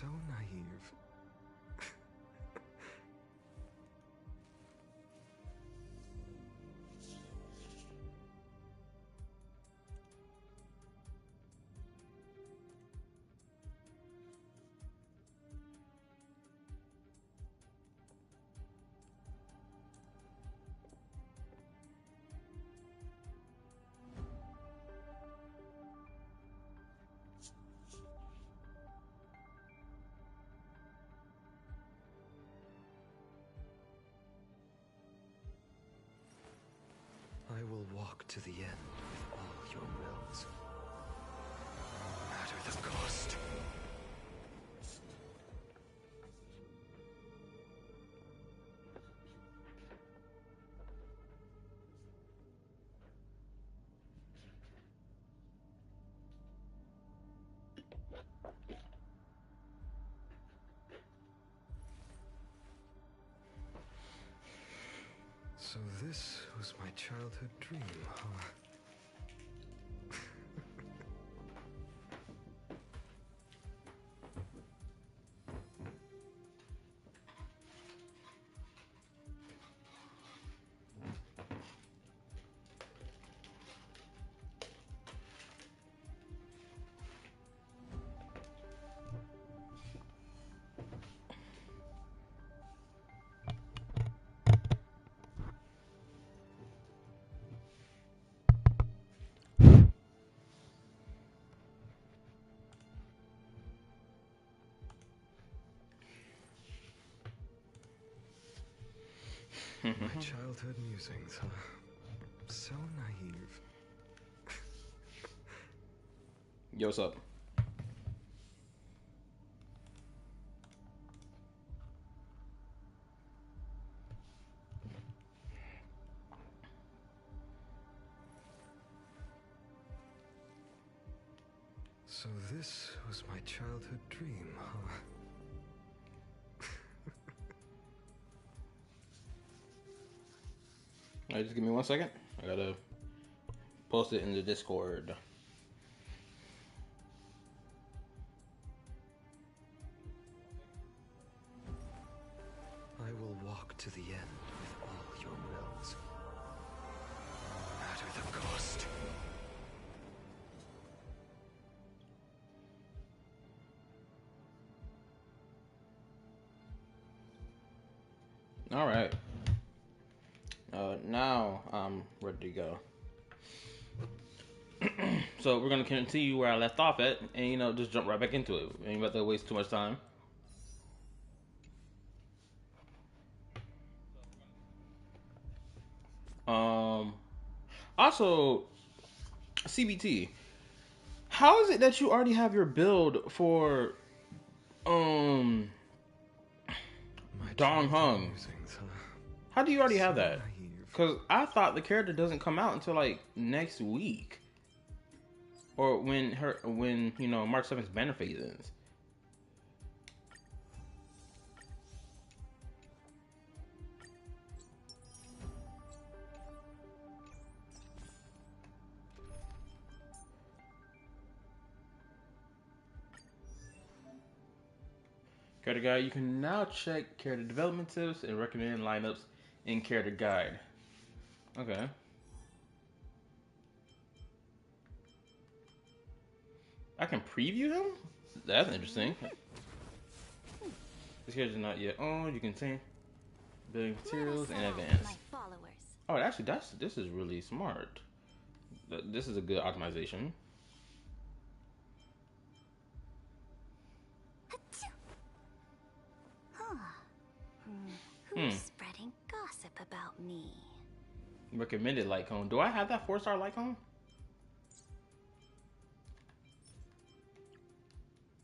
So naive. I will walk to the end with all your wills, no matter the cost. So this was my childhood dream, huh? My childhood musings, huh? So naive. Yo, what's up? So this was my childhood dream, huh? Alright, just give me 1 second. I gotta post it in the Discord. I will walk to the end with all your wills, no matter the cost. Alright. Now I'm ready to go. So we're gonna continue where I left off at, and just jump right back into it. Ain't about to waste too much time. Also, CBT. How is it that you already have your build for My Dong childhood Hung? musings, huh? How do you already have So that? naive. Because I thought the character doesn't come out until like next week, or when March 7th's banner phase ends. Character guide. You can now check character development tips and recommend lineups in character guide. Okay. I can preview him? That's interesting. This character's not yet on. You can see building materials and advance. Oh, actually, this is really smart. This is a good optimization. Who's spreading gossip about me? Recommended like cone. Do I have that 4-star like cone?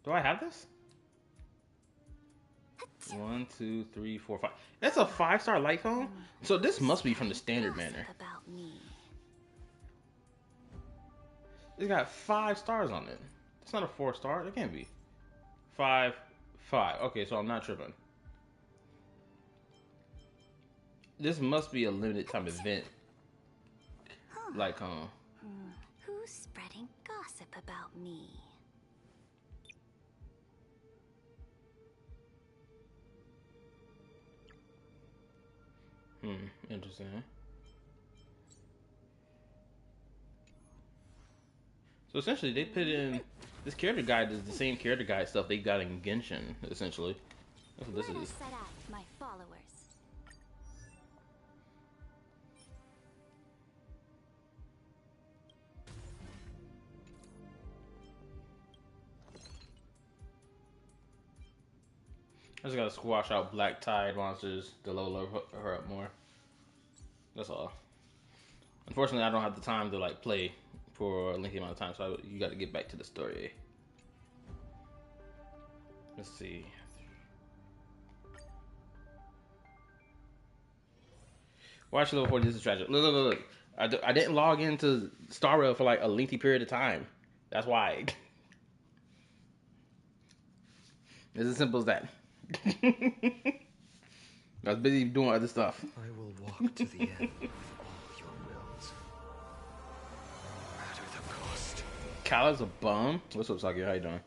Do I have this? 1, 2, 3, 4, 5. That's a 5-star light cone. So this must be from the standard banner. It's got 5 stars on it. It's not a 4-star. It can't be. 5, 5. Okay, so I'm not tripping. This must be a limited time event. Like Who's spreading gossip about me? Interesting. So essentially, they put in this character guide is the same character guide stuff they got in Genshin. Essentially, that's what this Let us is. set out my followers. I just gotta squash out Black Tide monsters to level her up more. That's all. Unfortunately, I don't have the time to like play for a lengthy amount of time, so you got to get back to the story. Let's see. Watch level 40. This is tragic. Look. I didn't log into Star Rail for like a lengthy period of time. That's why. It's as simple as that. I was busy doing other stuff. I will walk to the end with all your wills, no matter the cost. Kala's a bum. What's up, Saki? How you doing?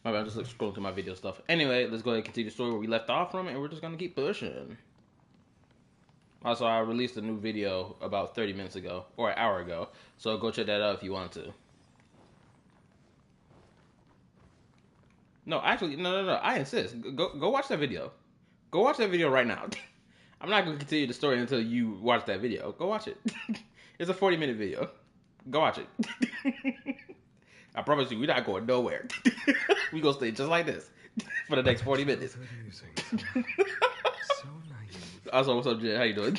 My bad, I'm just scrolling through my video stuff. Anyway, let's go ahead and continue the story where we left off from, and we're just gonna keep pushing. Also, I released a new video about 30 minutes ago, or an hour ago, so go check that out if you want to. No, actually, no. I insist. Go watch that video. Go watch that video right now. I'm not gonna continue the story until you watch that video. Go watch it. It's a 40-minute video. Go watch it. I promise you, we're not going nowhere. We gonna stay just like this for the next 40 minutes. So naive. Also, what's up, Jay? How you doing?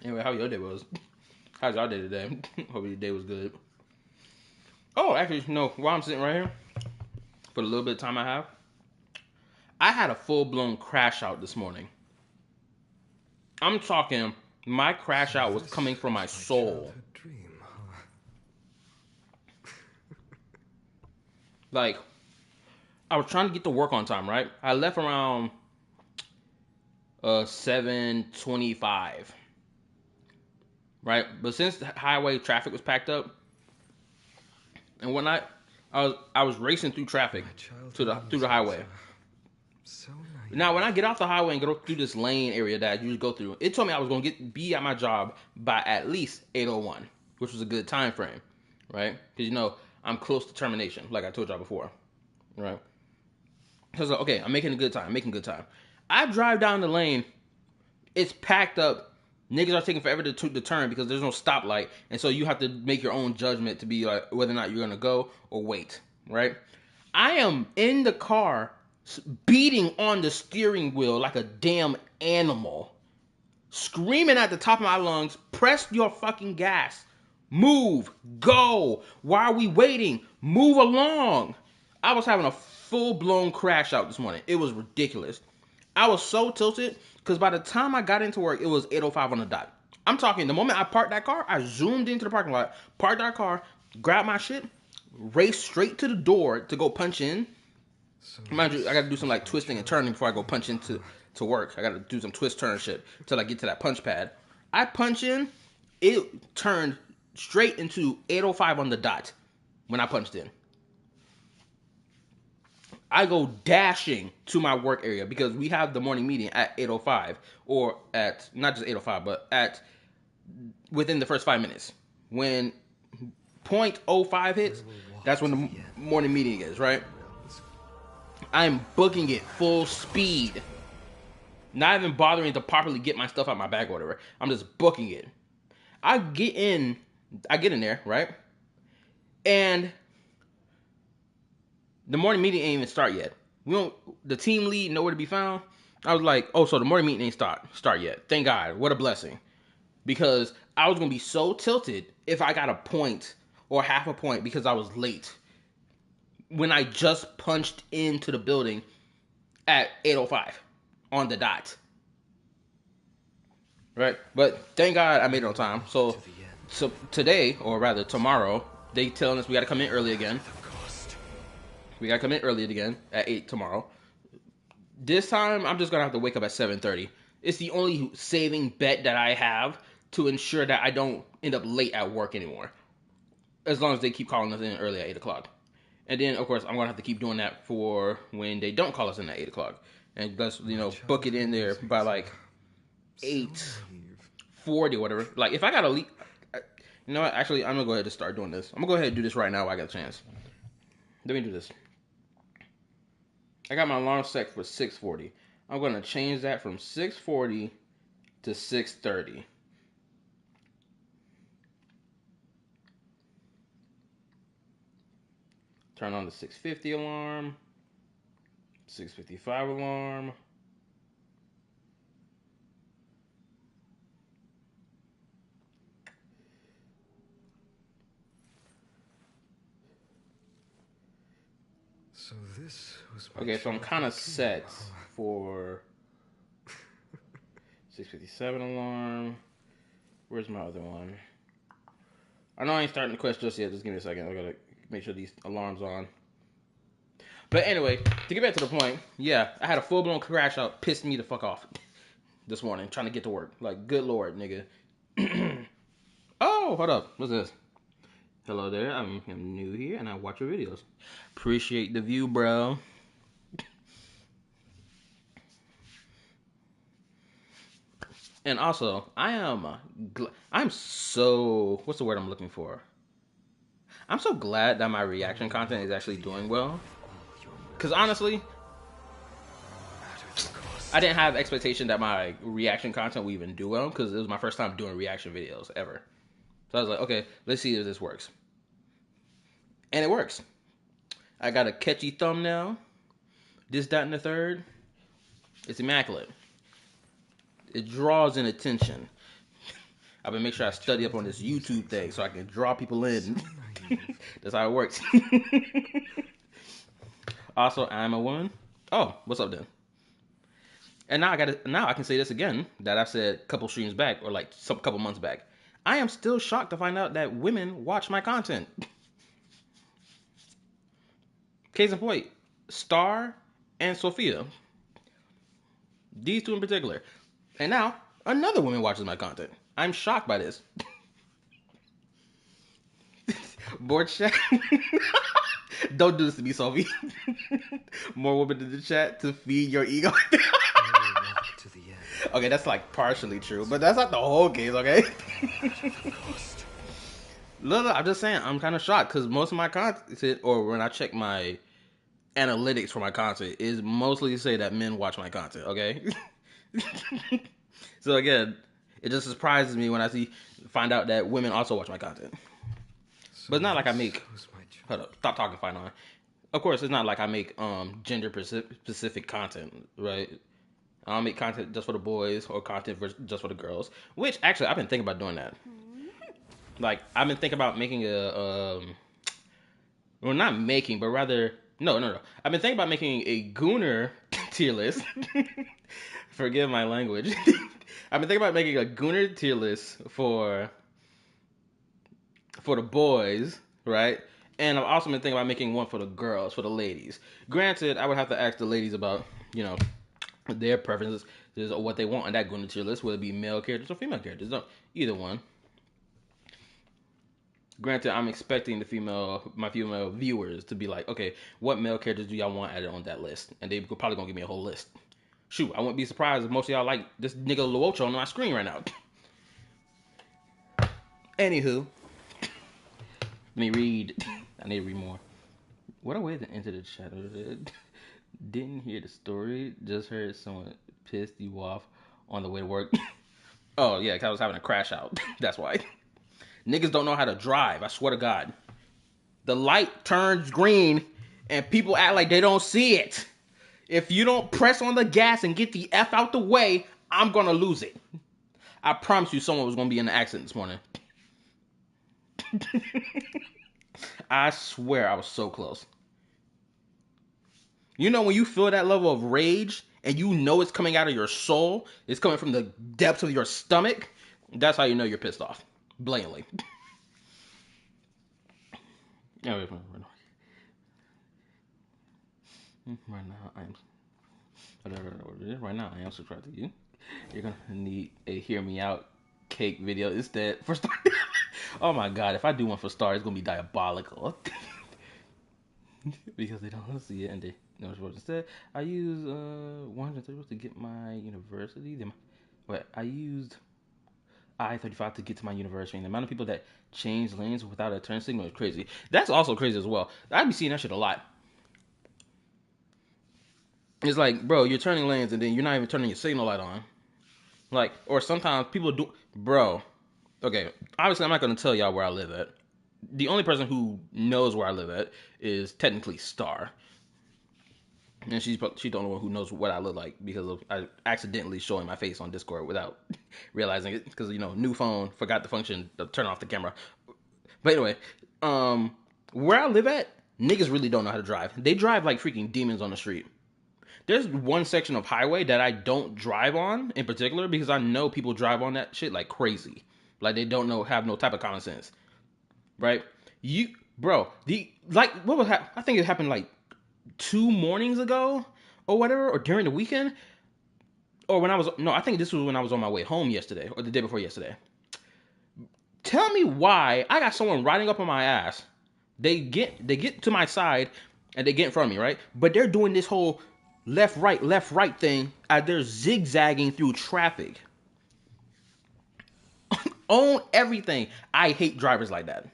Anyway, how your day was? How's y'all day today? Hope your day was good. Oh, actually, no. While I'm sitting right here, for the little bit of time I had a full-blown crash out this morning. I'm talking, my crash out was coming from my soul. Dream, huh? Like, I was trying to get to work on time, right? I left around 7:25. Right? But since the highway traffic was packed up, and when I was racing through traffic through the highway. So naive. Now, when I get off the highway and go through this lane area that I usually go through, it told me I was going to be at my job by at least 8:01, which was a good time frame, right? Because, you know, I'm close to termination, like I told y'all before, right? So I was like, okay, I'm making good time. I drive down the lane, it's packed up. Niggas are taking forever to turn because there's no stoplight, and so you have to make your own judgment to be like whether or not you're gonna go or wait, right? I am in the car beating on the steering wheel like a damn animal, screaming at the top of my lungs, press your fucking gas, move, go, why are we waiting, move along. I was having a full-blown crash out this morning. It was ridiculous. I was so tilted because by the time I got into work, it was 8:05 on the dot. I'm talking, the moment I parked that car, I zoomed into the parking lot, parked that car, grabbed my shit, raced straight to the door to go punch in. Mind you, I got to do some like twisting and turning before I go punch into work. I got to do some twist turn shit till I get to that punch pad. I punch in, it turned straight into 8:05 on the dot when I punched in. I go dashing to my work area because we have the morning meeting at 8:05, or at not just 8:05, but at within the first 5 minutes. When 0.05 hits, that's when the morning meeting is, right? I'm booking it full speed, not even bothering to properly get my stuff out my bag or whatever. I'm just booking it. I get in there, right? And the morning meeting ain't even start yet. The team lead nowhere to be found. I was like, oh, so the morning meeting ain't start yet. Thank God. What a blessing. Because I was going to be so tilted if I got a point or half a point because I was late when I just punched into the building at 8:05 on the dot. right? But thank God I made it on time. So, To the end. so today, or rather tomorrow, they telling us we got to come in early again. The cost. We got to come in early again at 8 tomorrow. This time, I'm just gonna have to wake up at 7:30. It's the only saving bet that I have to ensure that I don't end up late at work anymore. As long as they keep calling us in early at 8 o'clock. And then, of course, I'm gonna have to keep doing that for when they don't call us in at 8 o'clock. And let's, book it in there by like 8:40 or whatever. Like, if I gotta leave, you know what? Actually, I'm gonna go ahead and start doing this. I'm gonna go ahead and do this right now while I got a chance. Let me do this. I got my alarm set for 6:40. I'm gonna change that from 6:40 to 6:30. Turn on the 6:50 alarm. 6:55 alarm. So this was my Okay, so I'm kind of childhood set dream. for 6:57 alarm. Where's my other one? I know I ain't starting the quest just yet. Just give me a second. I gotta make sure these alarms on. But anyway, to get back to the point, yeah, I had a full-blown crash out. Pissed me the fuck off this morning trying to get to work. Like, good lord, nigga. Oh, hold up. What's this? Hello there. I'm new here and I watch your videos. Appreciate the view, bro. And also, I'm so, what's the word I'm looking for? I'm so glad that my reaction content is actually doing well. Because honestly, I didn't have expectation that my reaction content would even do well, because it was my first time doing reaction videos ever. So I was like, okay, let's see if this works. And it works. I got a catchy thumbnail. This, that, and the third. It's immaculate. It draws in attention. I've been making sure I study up on this YouTube thing so I can draw people in. That's how it works. Also, I'm a woman. Oh, what's up then? And now I can say this again that I've said a couple streams back, or like some couple months back. I am still shocked to find out that women watch my content. Case in point, Star and Sophia. These two in particular. And now, another woman watches my content. I'm shocked by this. Board chat. Don't do this to me, Sophie. More women in the chat to feed your ego. To the end. Okay, that's like partially true, but that's not the whole case, okay? Look, I'm just saying, I'm kind of shocked because most of my content, or when I check my analytics for my content, is mostly say that men watch my content, okay? So again, it just surprises me when I find out that women also watch my content. But it's not like I make. Hold up, stop talking, Fine On. Of course, it's not like I make gender specific content, right? I don't make content just for the boys or content just for the girls. Which actually, I've been thinking about doing that. Like, I've been thinking about making a well, not making, but rather no. I've been thinking about making a Gooner tier list. Forgive my language. I've been thinking about making a Gooner tier list for the boys, right? And I've also been thinking about making one for the girls, for the ladies. Granted, I would have to ask the ladies about, their preferences or what they want on that Gooner tier list, whether it be male characters or female characters. No, either one. Granted, I'm expecting my female viewers to be like, okay, what male characters do y'all want added on that list? And they probably gonna give me a whole list. Shoot, I wouldn't be surprised if most of y'all like this nigga Luocho on my screen right now. Anywho, let me read. I need to read more. What a way to enter the chat. Didn't hear the story, just heard someone pissed you off on the way to work. Oh, yeah, because I was having a crash out. That's why. Niggas don't know how to drive, I swear to God. The light turns green, and people act like they don't see it. If you don't press on the gas and get the F out the way, I'm going to lose it. I promise you someone was going to be in an accident this morning. I swear I was so close. You know when you feel that level of rage and you know it's coming out of your soul, it's coming from the depths of your stomach, that's how you know you're pissed off. Blatantly. Right now I am subscribed to you. You're gonna need a hear me out cake video instead for Star. Oh my god, if I do one for Star, it's gonna be diabolical. Because they don't want to see it and they know what instead. I use 130 to get my university. I used I-35 to get to my university. And the amount of people that change lanes without a turn signal is crazy. That's also crazy as well. I'd be seeing that shit a lot. It's like, bro, you're turning lanes and then you're not even turning your signal light on. Like, or sometimes people do, bro. Okay, obviously I'm not gonna tell y'all where I live at. The only person who knows where I live at is technically Star. And she's the only one who knows what I look like because of I accidentally showing my face on Discord without realizing it. Because, new phone, forgot the function to turn off the camera. But anyway, where I live at, niggas really don't know how to drive. They drive like freaking demons on the street. There's one section of highway that I don't drive on in particular because I know people drive on that shit like crazy. Like they don't have no type of common sense. Right? What was I think it happened like 2 mornings ago or whatever, or during the weekend, or I think this was when I was on my way home yesterday or the day before yesterday. Tell me why I got someone riding up on my ass. They get to my side and they get in front of me, right? But they're doing this whole left right thing as they're zigzagging through traffic. Own everything. I hate drivers like that.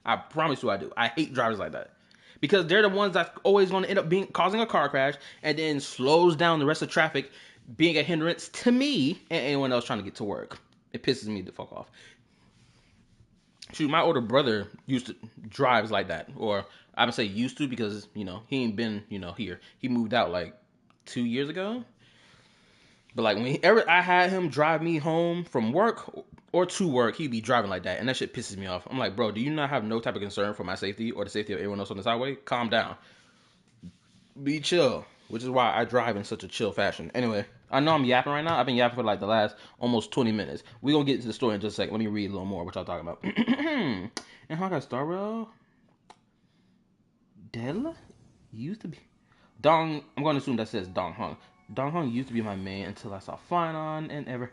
I promise you I do. I hate drivers like that. Because they're the ones that's always going to end up causing a car crash and then slows down the rest of traffic, being a hindrance to me and anyone else trying to get to work. It pisses me the fuck off. Shoot, my older brother drives like that. Or I would say used to because, he ain't been, here. He moved out like 2 years ago. But like whenever I had him drive me home from work or to work, he'd be driving like that. And that shit pisses me off. I'm like, bro, do you not have no type of concern for my safety or the safety of everyone else on this highway? Calm down. Be chill. Which is why I drive in such a chill fashion. Anyway, I know I'm yapping right now. I've been yapping for like the last almost 20 minutes. We're going to get to the story in just a second. Let me read a little more what y'all talking about. And Honkai Star Rail Del used to be Dong. I'm going to assume that says Dong Hong. Dong Hong used to be my main until I saw Finon, and ever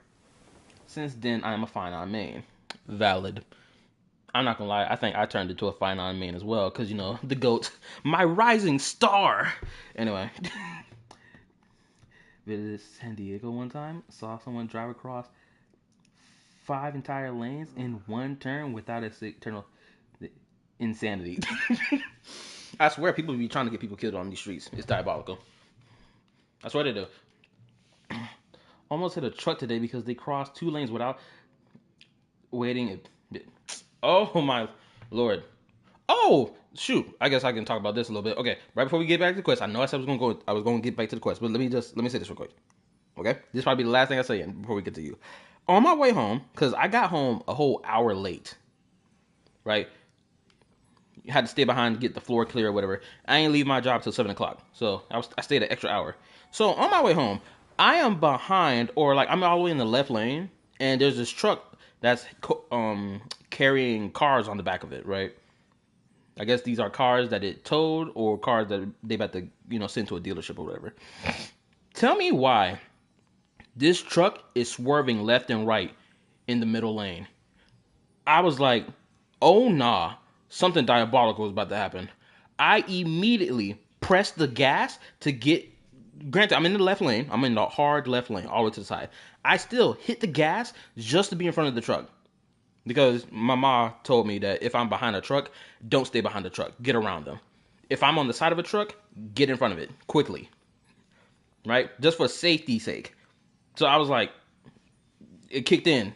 since then I am a Finon main. Valid. I'm not gonna lie, I think I turned into a Finon main as well, because, the GOAT, my rising star. Anyway. Visited San Diego one time, saw someone drive across 5 entire lanes in one turn without a signal. Insanity. I swear people be trying to get people killed on these streets. It's diabolical. I swear they do. Almost hit a truck today because they crossed 2 lanes without waiting. Oh my lord. Oh shoot. I guess I can talk about this a little bit. Okay, right before we get back to the quest, I know I said I was going to get back to the quest, but let me say this real quick. Okay, this probably be the last thing I say before we get to you. On my way home, because I got home a whole hour late. Right. Had to stay behind to get the floor clear or whatever. I ain't leave my job till 7 o'clock, so I stayed an extra hour. So on my way home, I am behind, or like I'm all the way in the left lane, and there's this truck that's carrying cars on the back of it, right? I guess these are cars that it towed or cars that they about to send to a dealership or whatever. Tell me why this truck is swerving left and right in the middle lane. I was like, oh nah. Something diabolical was about to happen. I immediately pressed the gas to get... Granted, I'm in the left lane. I'm in the hard left lane, all the way to the side. I still hit the gas just to be in front of the truck. Because my mom told me that if I'm behind a truck, don't stay behind the truck. Get around them. If I'm on the side of a truck, get in front of it quickly. Right? Just for safety's sake. So I was like... It kicked in.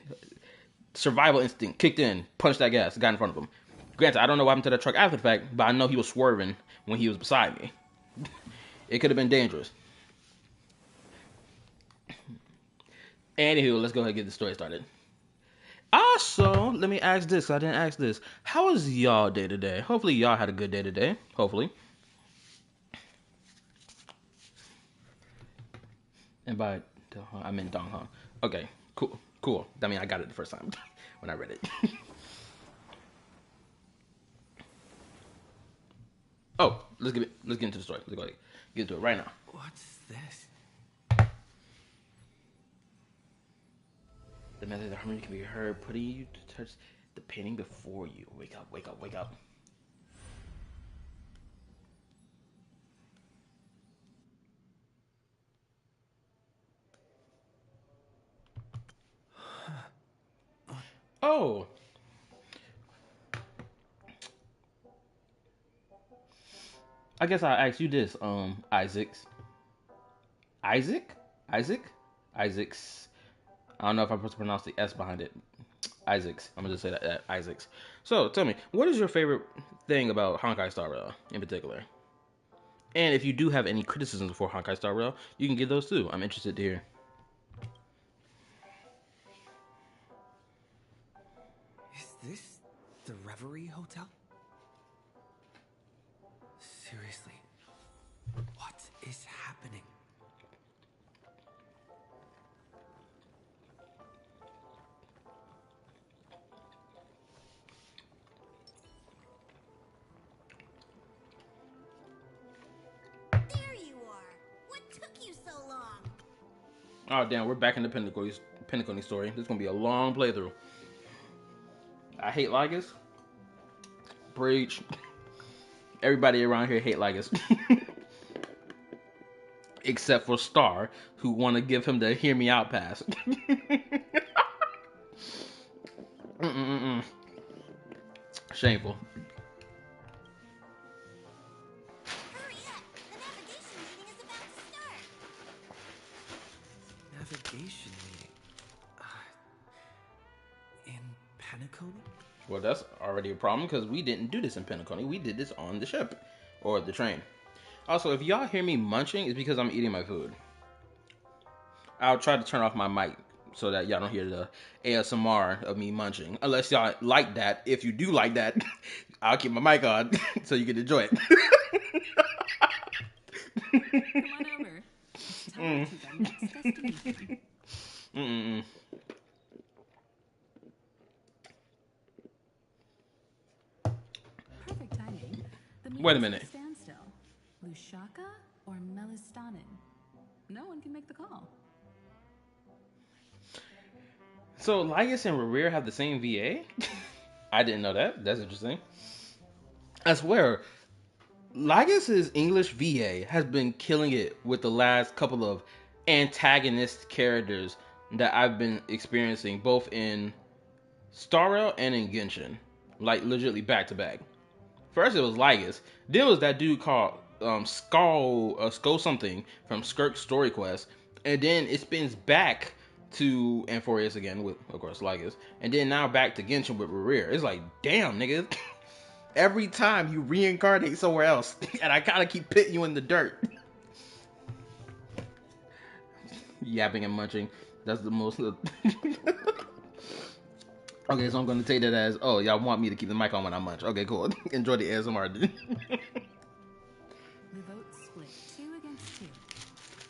Survival instinct kicked in. Punched that gas. Got in front of him. Granted, I don't know what happened to that truck after the fact, but I know he was swerving when he was beside me. It could have been dangerous. Anywho, let's go ahead and get the story started. Also, let me ask this. I didn't ask this. How was y'all day today? Hopefully y'all had a good day today. Hopefully. And by I meant Dong Hong. Okay, cool, cool. I mean, I got it the first time when I read it. Oh, let's get into the story. Let's go ahead. Get into it right now. What's this? The method of the harmony can be heard, putting you to touch the painting before you. Wake up, wake up, wake up. Oh, I guess I asked you this, Isaac, Isaac, Isaacs. I don't know if I'm supposed to pronounce the S behind it. Isaacs. I'm gonna just say that Isaacs. So tell me, what is your favorite thing about Honkai Star Rail in particular? And if you do have any criticisms for Honkai Star Rail, you can give those too. I'm interested to hear. Is this the Reverie Hotel? Seriously, what is happening? There you are. What took you so long? Oh damn, we're back in the Pinnacle story. This is gonna be a long playthrough. I hate Ligas. Breach. Everybody around here hate Ligas. Except for Star, who want to give him the hear me out pass. Mm-mm-mm. Shameful. Hurry up. The navigation meeting is about to start. Navigation meeting. In Penacony? Well, that's already a problem because we didn't do this in Penacony. We did this on the ship or the train. Also, if y'all hear me munching, it's because I'm eating my food. I'll try to turn off my mic so that y'all don't hear the ASMR of me munching. Unless y'all like that. If you do like that, I'll keep my mic on so you can enjoy it. Come on over. It's time to choose our next destination. Mm-mm. Perfect timing. The meeting Wait a is minute. at standstill. Lushaka or Melistanen? No one can make the call. So Ligas and Rear have the same VA? I didn't know that. That's interesting. I swear, Ligas's English VA has been killing it with the last couple of antagonist characters that I've been experiencing both in Star Rail and in Genshin. Like legitimately back to back. First it was Ligas. Then it was that dude called Skull something from Skirk's Story Quest. And then it spins back to Amphorius again with of course Ligas. And then now back to Genshin with Rear. It's like, damn nigga. Every time you reincarnate somewhere else. And I kinda keep pitting you in the dirt. Yapping and munching. That's the most Okay, so I'm gonna take that as, oh, y'all want me to keep the mic on when I munch. Okay, cool. Enjoy the ASMR. The vote's split 2 against 2.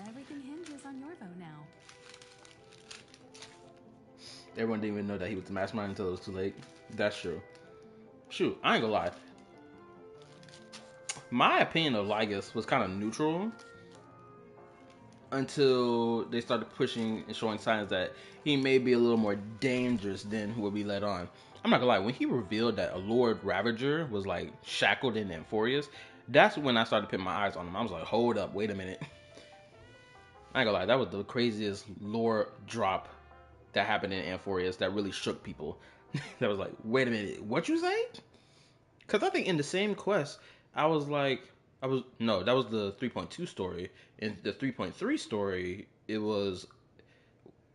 Everything hinges on your vote now. Everyone didn't even know that he was the mastermind until it was too late. That's true. Shoot, I ain't gonna lie. My opinion of Ligas was kind of neutral until they started pushing and showing signs that he may be a little more dangerous than what we let on. I'm not gonna lie, when he revealed that a Lord Ravager was like shackled in Amphorius, that's when I started putting my eyes on him. I was like, hold up, wait a minute. I ain't gonna lie, that was the craziest lore drop that happened in Amphorius that really shook people. That was like, wait a minute, what you say? Because I think in the same quest, I was like, no, that was the 3.2 story. In the 3.3 story, it was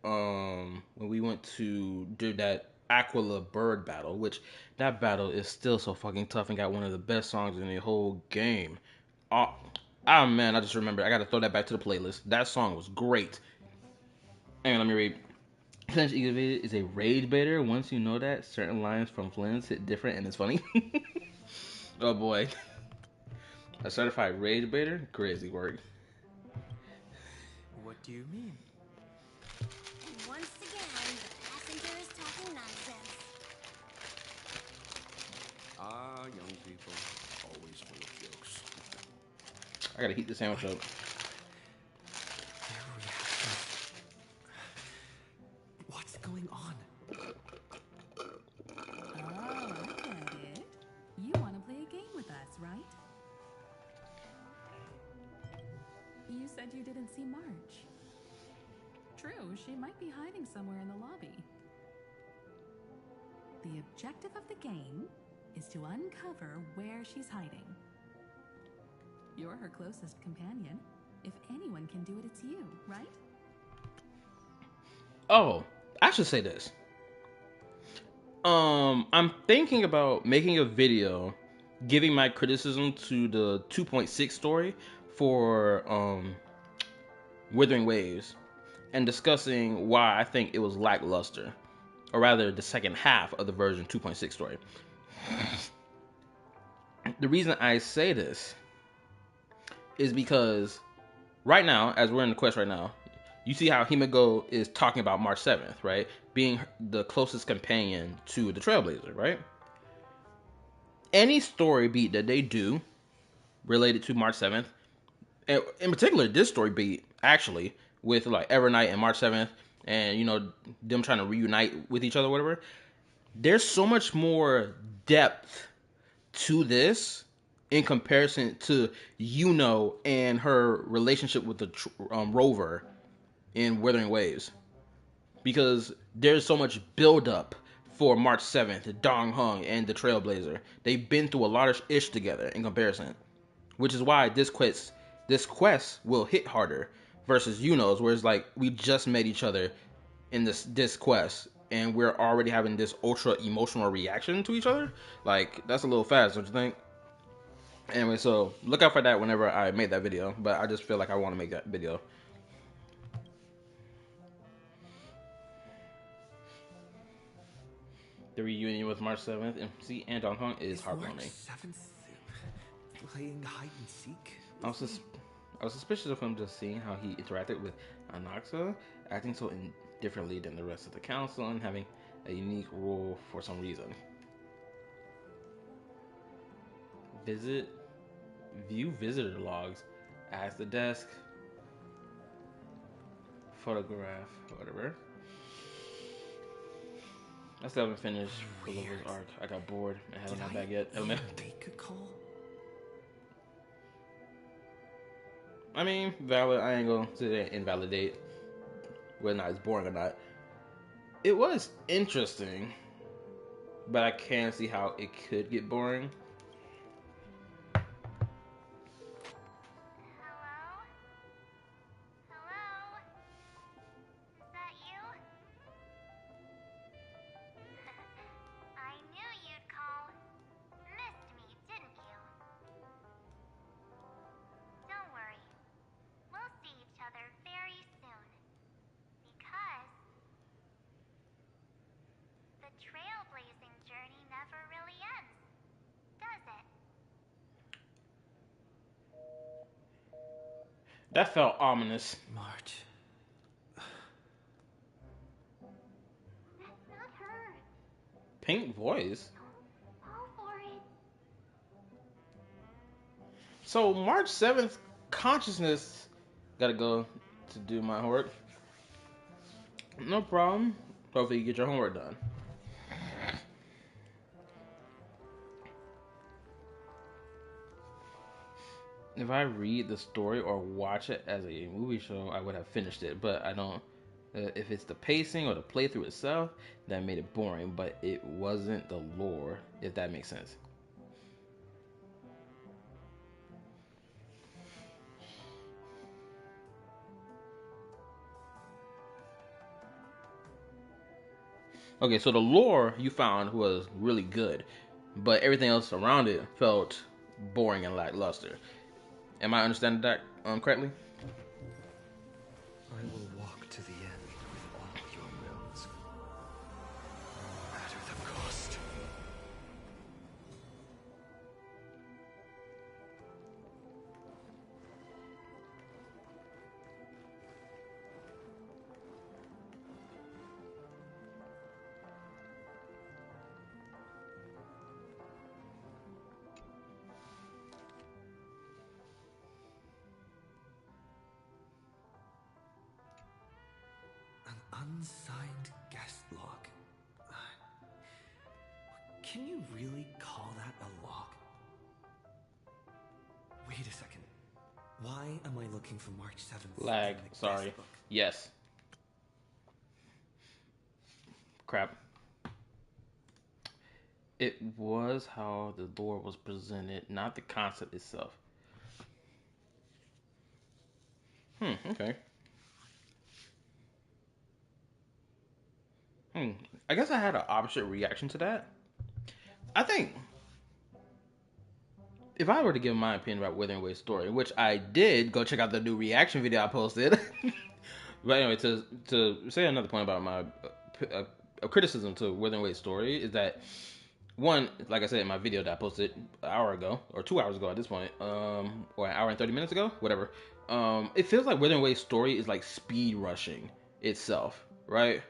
when we went to do that Aquila bird battle, which that battle is still so fucking tough and got one of the best songs in the whole game. Oh, man, I just remember I gotta throw that back to the playlist. That song was great. And let me read. Flinch Evader is a rage baiter. Once you know that, certain lines from Flynn's hit different and it's funny. Oh boy. A certified rage baiter? Crazy work. What What do you mean? Once again, the passenger is talking nonsense. Ah, young people, always full of jokes. I gotta heat the sandwich up. Their reactions. What's going on? Oh, I get it. You want to play a game with us, right? You said you didn't see March. True, she might be hiding somewhere in the lobby. The objective of the game is to uncover where she's hiding. You're her closest companion. If anyone can do it, it's you, right? Oh, I should say this. I'm thinking about making a video giving my criticism to the 2.6 story for Withering Waves and discussing why I think it was lackluster, or rather the second half of the version 2.6 story. The reason I say this is because right now, as we're in the quest right now, you see how Himiko is talking about March 7th, right? Being the closest companion to the Trailblazer, right? Any story beat that they do related to March 7th, and in particular this story beat, actually, with like Evernight and March 7th, and you know, them trying to reunite with each other, whatever, there's so much more depth to this in comparison to Yuno and her relationship with the rover in Withering Waves, because there's so much buildup for March 7th, Dong Hung, and the Trailblazer. They've been through a lot of ish together in comparison, which is why this quest will hit harder versus Yuno's, where it's like we just met each other in this quest and we're already having this ultra emotional reaction to each other. Like, that's a little fast, don't you think? Anyway, so look out for that whenever I make that video, but I just feel like I want to make that video. The reunion with March 7th and Dong Hung is heartwarming. March 7th playing hide and seek? I was suspicious of him just seeing how he interacted with Anaxa, acting so differently than the rest of the council and having a unique role for some reason. View visitor logs, ask the desk, photograph, whatever. I still haven't finished Oliver's arc. I got bored and haven't got back yet. Make a call? I mean, valid. I ain't gonna sit there and invalidate whether or not it's boring or not. It was interesting, but I can see how it could get boring. Hello? Hello? Is that you? I knew you'd call. Missed me, didn't you? Don't worry. We'll see each other very soon. Because the trailblazing journey never really ends, does it? That felt ominous. March. That's not her. Pink voice. Go for it. So March 7th, consciousness. Gotta go to do my homework. No problem. Hopefully you get your homework done. If I read the story or watch it as a movie show, I would have finished it. But I don't. If it's the pacing or the playthrough itself, that made it boring. But it wasn't the lore, if that makes sense. Okay, so the lore you found was really good, but everything else around it felt boring and lackluster. Am I understanding that correctly? I will walk to the end with all your wills, no matter the cost. Unsigned guest log. Can you really call that a log? Wait a second. Why am I looking for March 7th? Lag. in the guest Sorry. book? Yes. Crap. It was how the lore was presented, not the concept itself. Okay. I guess I had an opposite reaction to that. I think if I were to give my opinion about Withering Wave's story, which I did, go check out the new reaction video I posted. But anyway, to say another point about my criticism to Withering Wave's story is that one, like I said in my video that I posted an hour ago or 2 hours ago at this point, or an hour and 30 minutes ago, whatever. It feels like Withering Wave's story is like speed rushing itself, right?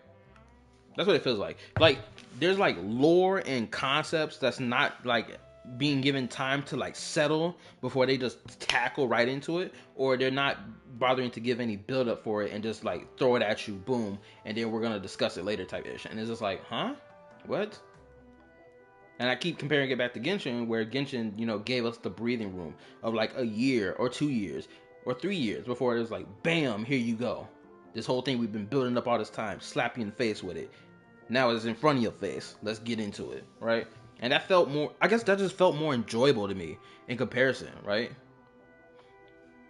That's what it feels like. Like there's like lore and concepts that's not like being given time to like settle before they just tackle right into it, or they're not bothering to give any build up for it and just like throw it at you, boom, and then we're gonna discuss it later type ish. And it's just like, huh? What? And I keep comparing it back to Genshin, where Genshin, gave us the breathing room of like a year or 2 years or 3 years before it was like, bam, here you go. This whole thing we've been building up all this time, slap you in the face with it. Now it's in front of your face. Let's get into it, right? And that felt more, I guess that just felt more enjoyable to me in comparison, right?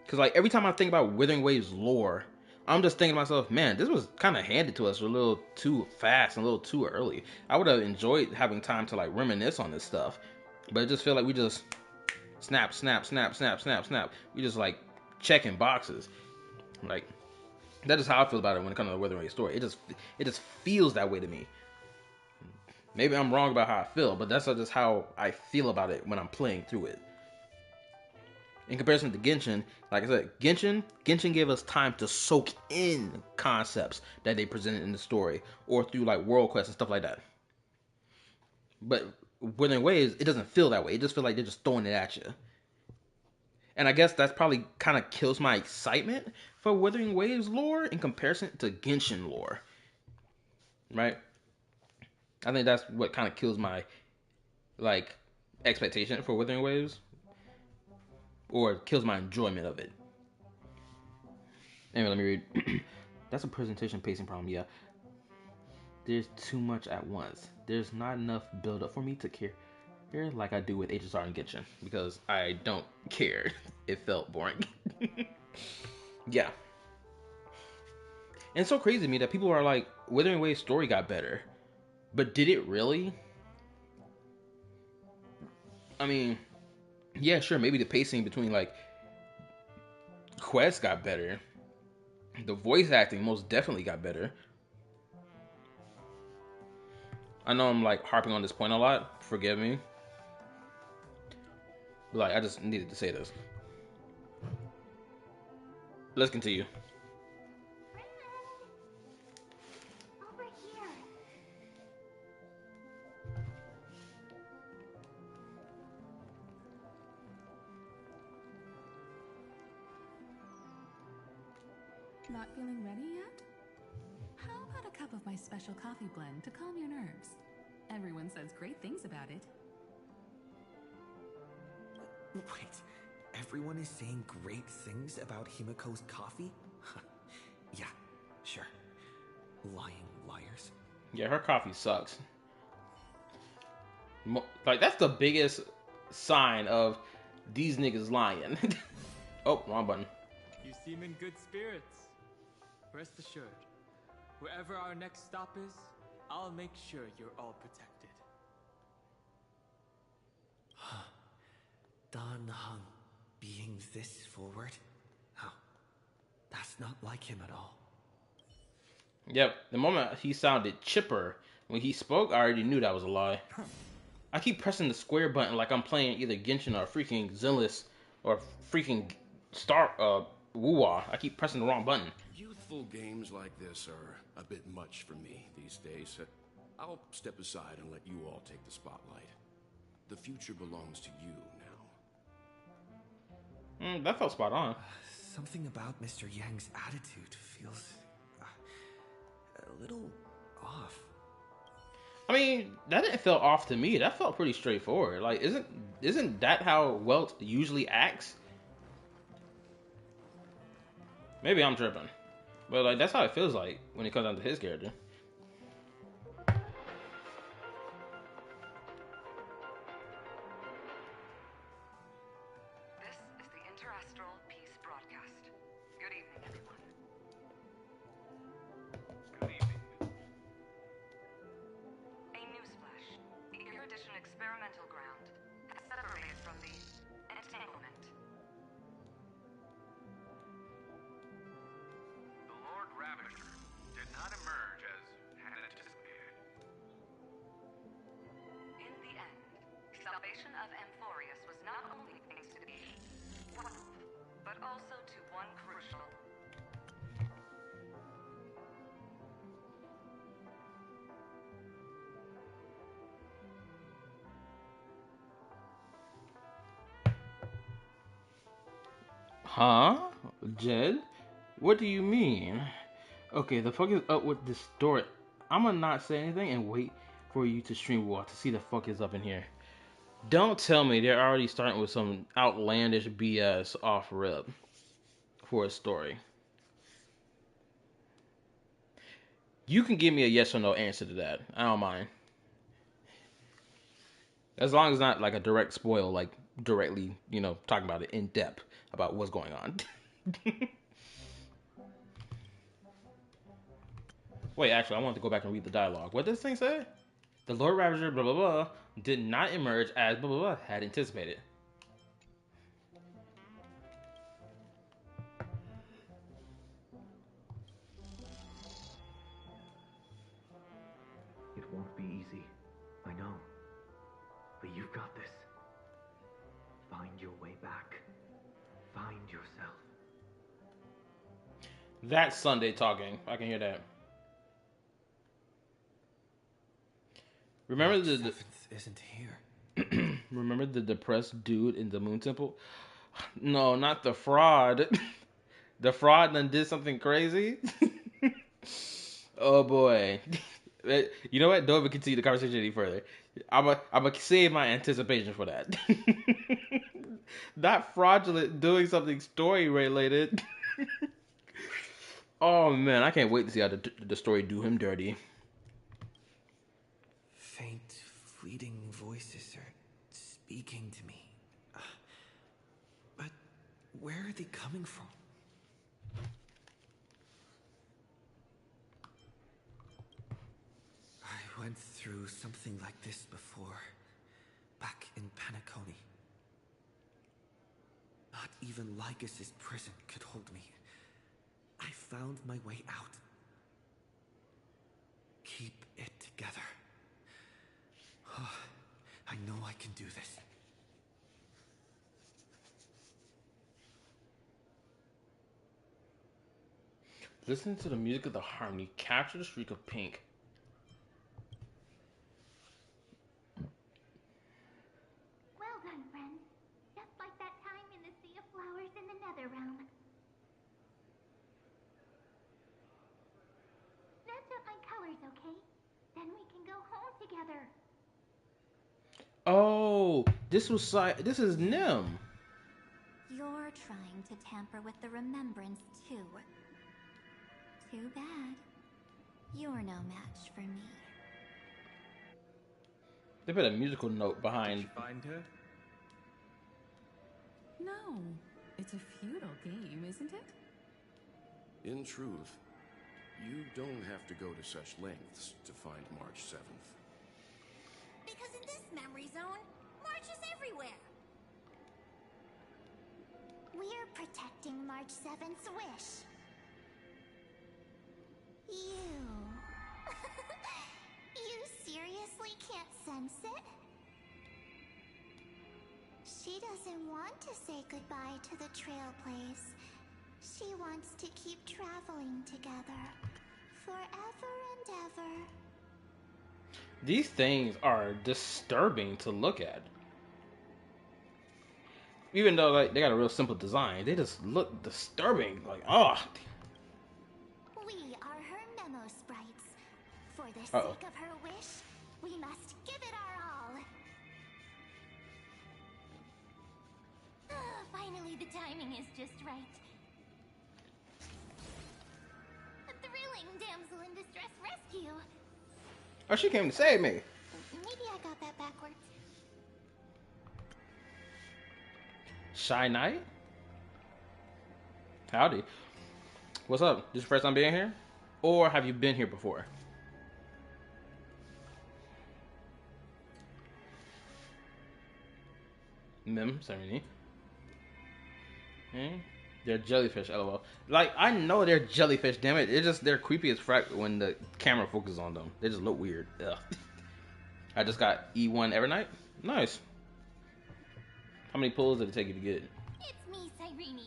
Because like every time I think about Withering Wave's lore, I'm just thinking to myself, man, this was kind of handed to us a little too fast and a little too early. I would have enjoyed having time to like reminisce on this stuff. But it just feel like we just snap, snap, snap, snap, snap, snap. We just like checking boxes. Like, that is how I feel about it when it comes to the Withering Wave story. It just feels that way to me. Maybe I'm wrong about how I feel, but that's just how I feel about it when I'm playing through it. In comparison to Genshin, like I said, Genshin gave us time to soak in concepts that they presented in the story, or through like world quests and stuff like that. But Withering Waves, it doesn't feel that way. It just feels like they're just throwing it at you. And I guess that's probably kind of kills my excitement for Withering Waves lore in comparison to Genshin lore. Right? I think that's what kind of kills my like expectation for Withering Waves, or kills my enjoyment of it. Anyway, let me read. That's a presentation pacing problem, yeah. There's too much at once. There's not enough build up for me to care like I do with HSR and Genshin, because I don't care. It felt boring. Yeah. And it's so crazy to me that people are like, Withering Wave's story got better. But did it really? I mean, yeah, sure, maybe the pacing between like quests got better. The voice acting most definitely got better. I know I'm like harping on this point a lot. Forgive me. But like, I just needed to say this. Let's continue. Over here. Not feeling ready yet? How about a cup of my special coffee blend to calm your nerves? Everyone says great things about it. Wait, everyone is saying great things about Himiko's coffee? Yeah, sure. Lying liars. Yeah, her coffee sucks. Like, that's the biggest sign of these niggas lying. Oh, wrong button. You seem in good spirits. Rest assured, wherever our next stop is, I'll make sure you're all protected. Dan Heng being this forward? Oh, that's not like him at all. Yep, the moment he sounded chipper when he spoke, I already knew that was a lie. I keep pressing the square button like I'm playing either Genshin or freaking Zillis or freaking Wuwa. I keep pressing the wrong button. Youthful games like this are a bit much for me these days. I'll step aside and let you all take the spotlight. The future belongs to you now. That felt spot on. Something about Mr. Yang's attitude feels little off. I mean, that didn't feel off to me. That felt pretty straightforward. Like, isn't that how Welt usually acts? Maybe I'm tripping, but like that's how it feels like when it comes down to his character. This is the Interastral Peace Broadcast. Good evening, everyone. Good evening. A newsflash. The Erudition experimental ground has separated from the entanglement. The Lord Ravager did not emerge as had anticipated. In the end, salvation of Amphorius was not only thanks to the one, but also to one crucial. Huh? Jed? What do you mean? Okay, the fuck is up with this story? I'ma not say anything and wait for you to stream walk to see the fuck is up in here. Don't tell me they're already starting with some outlandish BS off rip for a story. You can give me a yes or no answer to that. I don't mind. As long as it's not like a direct spoil, like directly, talking about it in depth about what's going on. Wait, actually, I wanted to go back and read the dialogue. What does this thing say? The Lord Ravager, blah, blah, blah, did not emerge as blah, blah, blah, had anticipated. It won't be easy. I know. But you've got this. Find your way back. Find yourself. That's Sunday talking. I can hear that. Remember the Seventh isn't here. remember the depressed dude in the Moon Temple? No, not the fraud. The fraud then did something crazy. Oh boy. You know what? Don't even continue the conversation any further. I'm gonna save my anticipation for that. Not fraudulent doing something story related. Oh man, I can't wait to see how the story do him dirty. Faint, fleeting voices are speaking to me. But where are they coming from? I went through something like this before, back in Panaconi. Not even Lycus's prison could hold me. I found my way out. Keep it together. Oh, I know I can do this. Listen to the music of the harmony. Capture the streak of pink. Well done, friend. Just like that time in the Sea of Flowers in the Nether Realm. Snatch up my colors, okay? Then we can go home together. Oh, this is Nim. You're trying to tamper with the remembrance, too. Too bad. You're no match for me. They put a musical note behind. Did you find her? No, it's a futile game, isn't it? In truth, you don't have to go to such lengths to find March 7th. Because in this memory zone, March is everywhere. We're protecting March 7th's wish. You... you seriously can't sense it? She doesn't want to say goodbye to the trail place. She wants to keep traveling together. Forever and ever. These things are disturbing to look at. Even though like they got a real simple design, they just look disturbing. Like, oh. We are her memo sprites. For the Uh-oh. sake of her wish, we must give it our all. Finally, the timing is just right. A thrilling damsel in distress rescue. Oh, she came to save me. Maybe I got that backwards. Shy Knight? Howdy. What's up? This your first time being here? Or have you been here before? Mim, 70. They're jellyfish, lol. Like, I know they're jellyfish, damn it. It's just, they're creepy as fuck when the camera focuses on them. They just look weird. Ugh. I just got E1 Evernight. Nice. How many pulls did it take you to get? It's me, Cyrene.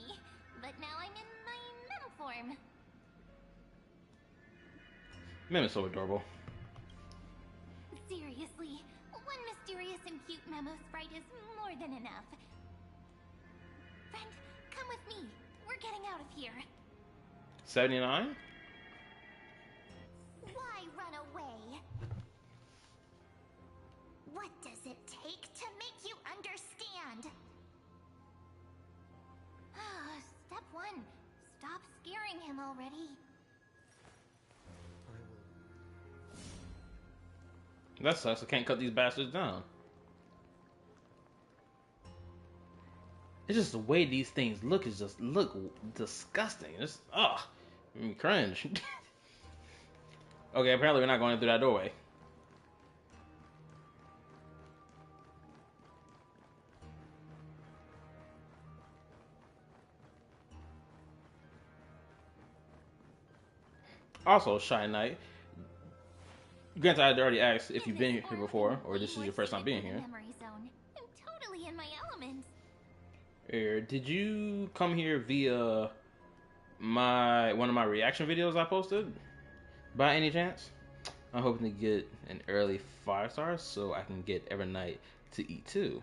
But now I'm in my mem form. Mim is so adorable. Seriously, one mysterious and cute memo sprite is more than enough. Friend, come with me. We're getting out of here. 79? Why run away? What does it take to make you understand? Step 1. Stop scaring him already. That sucks. I can't cut these bastards down. It's just the way these things look is just look disgusting. It's cringe. Okay, apparently we're not going through that doorway. Also, Shy Knight. Granted, I'd already asked if you've been here before, or this is your first time being here. Memory zone. I'm totally in my element. Did you come here via one of my reaction videos I posted? By any chance? I'm hoping to get an early 5 stars so I can get Evernight to E2.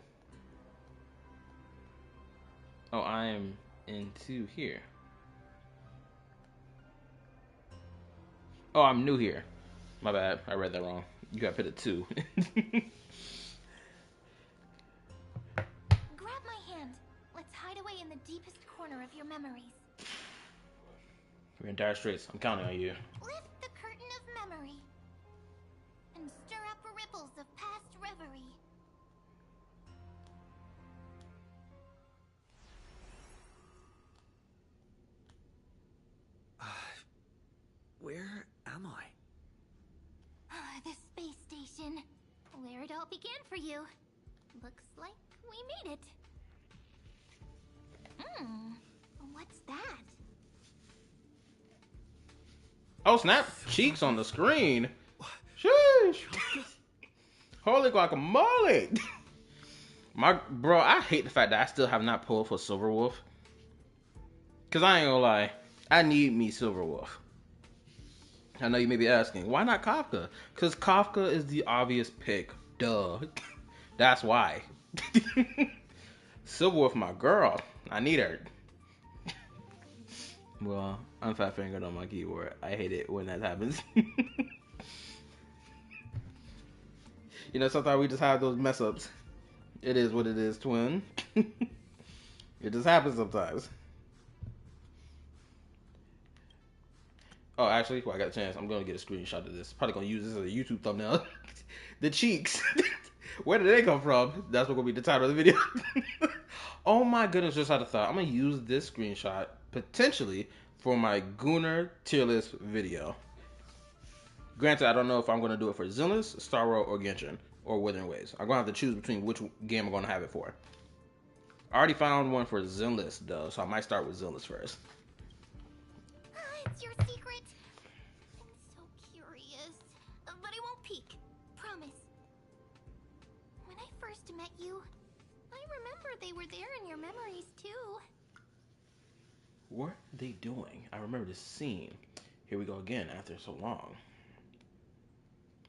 Oh, I am into here. Oh, I'm new here. My bad. I read that wrong. You got put at 2. Grab my hand. Let's hide away in the deepest corner of your memories. We're in dire straits. I'm counting on you. Lift the curtain of memory and stir up ripples of past reverie. Where am I? The space station, where it all began for you. Looks like we made it. What's that? Oh snap! Cheeks on the screen. Sheesh. Holy guacamole! Bro, I hate the fact that I still have not pulled for Silverwolf. Cause I ain't gonna lie, I need me Silverwolf. I know you may be asking, why not Kafka? Cause Kafka is the obvious pick. Duh. That's why. Silverwolf, my girl. I need her. Well, I'm fat fingered on my keyboard. I hate it when that happens. You know, sometimes we just have those mess ups. It is what it is, twin. It just happens sometimes. Oh, actually, well, I got a chance. I'm going to get a screenshot of this. Probably going to use this as a YouTube thumbnail. The cheeks. Where did they come from? That's what going to be the title of the video. Oh my goodness, just had a thought. I'm going to use this screenshot, potentially, for my Gunnar tier list video. Granted, I don't know if I'm going to do it for Zenless, Star World, or Genshin, or Withering Waves. I'm going to have to choose between which game I'm going to have it for. I already found one for Zenless, though, so I might start with Zenless first. It's your secret. I'm so curious. But I won't peek. Promise. When I first met you, I remember they were there in your memories, too. What are they doing? I remember this scene. Here we go again after so long.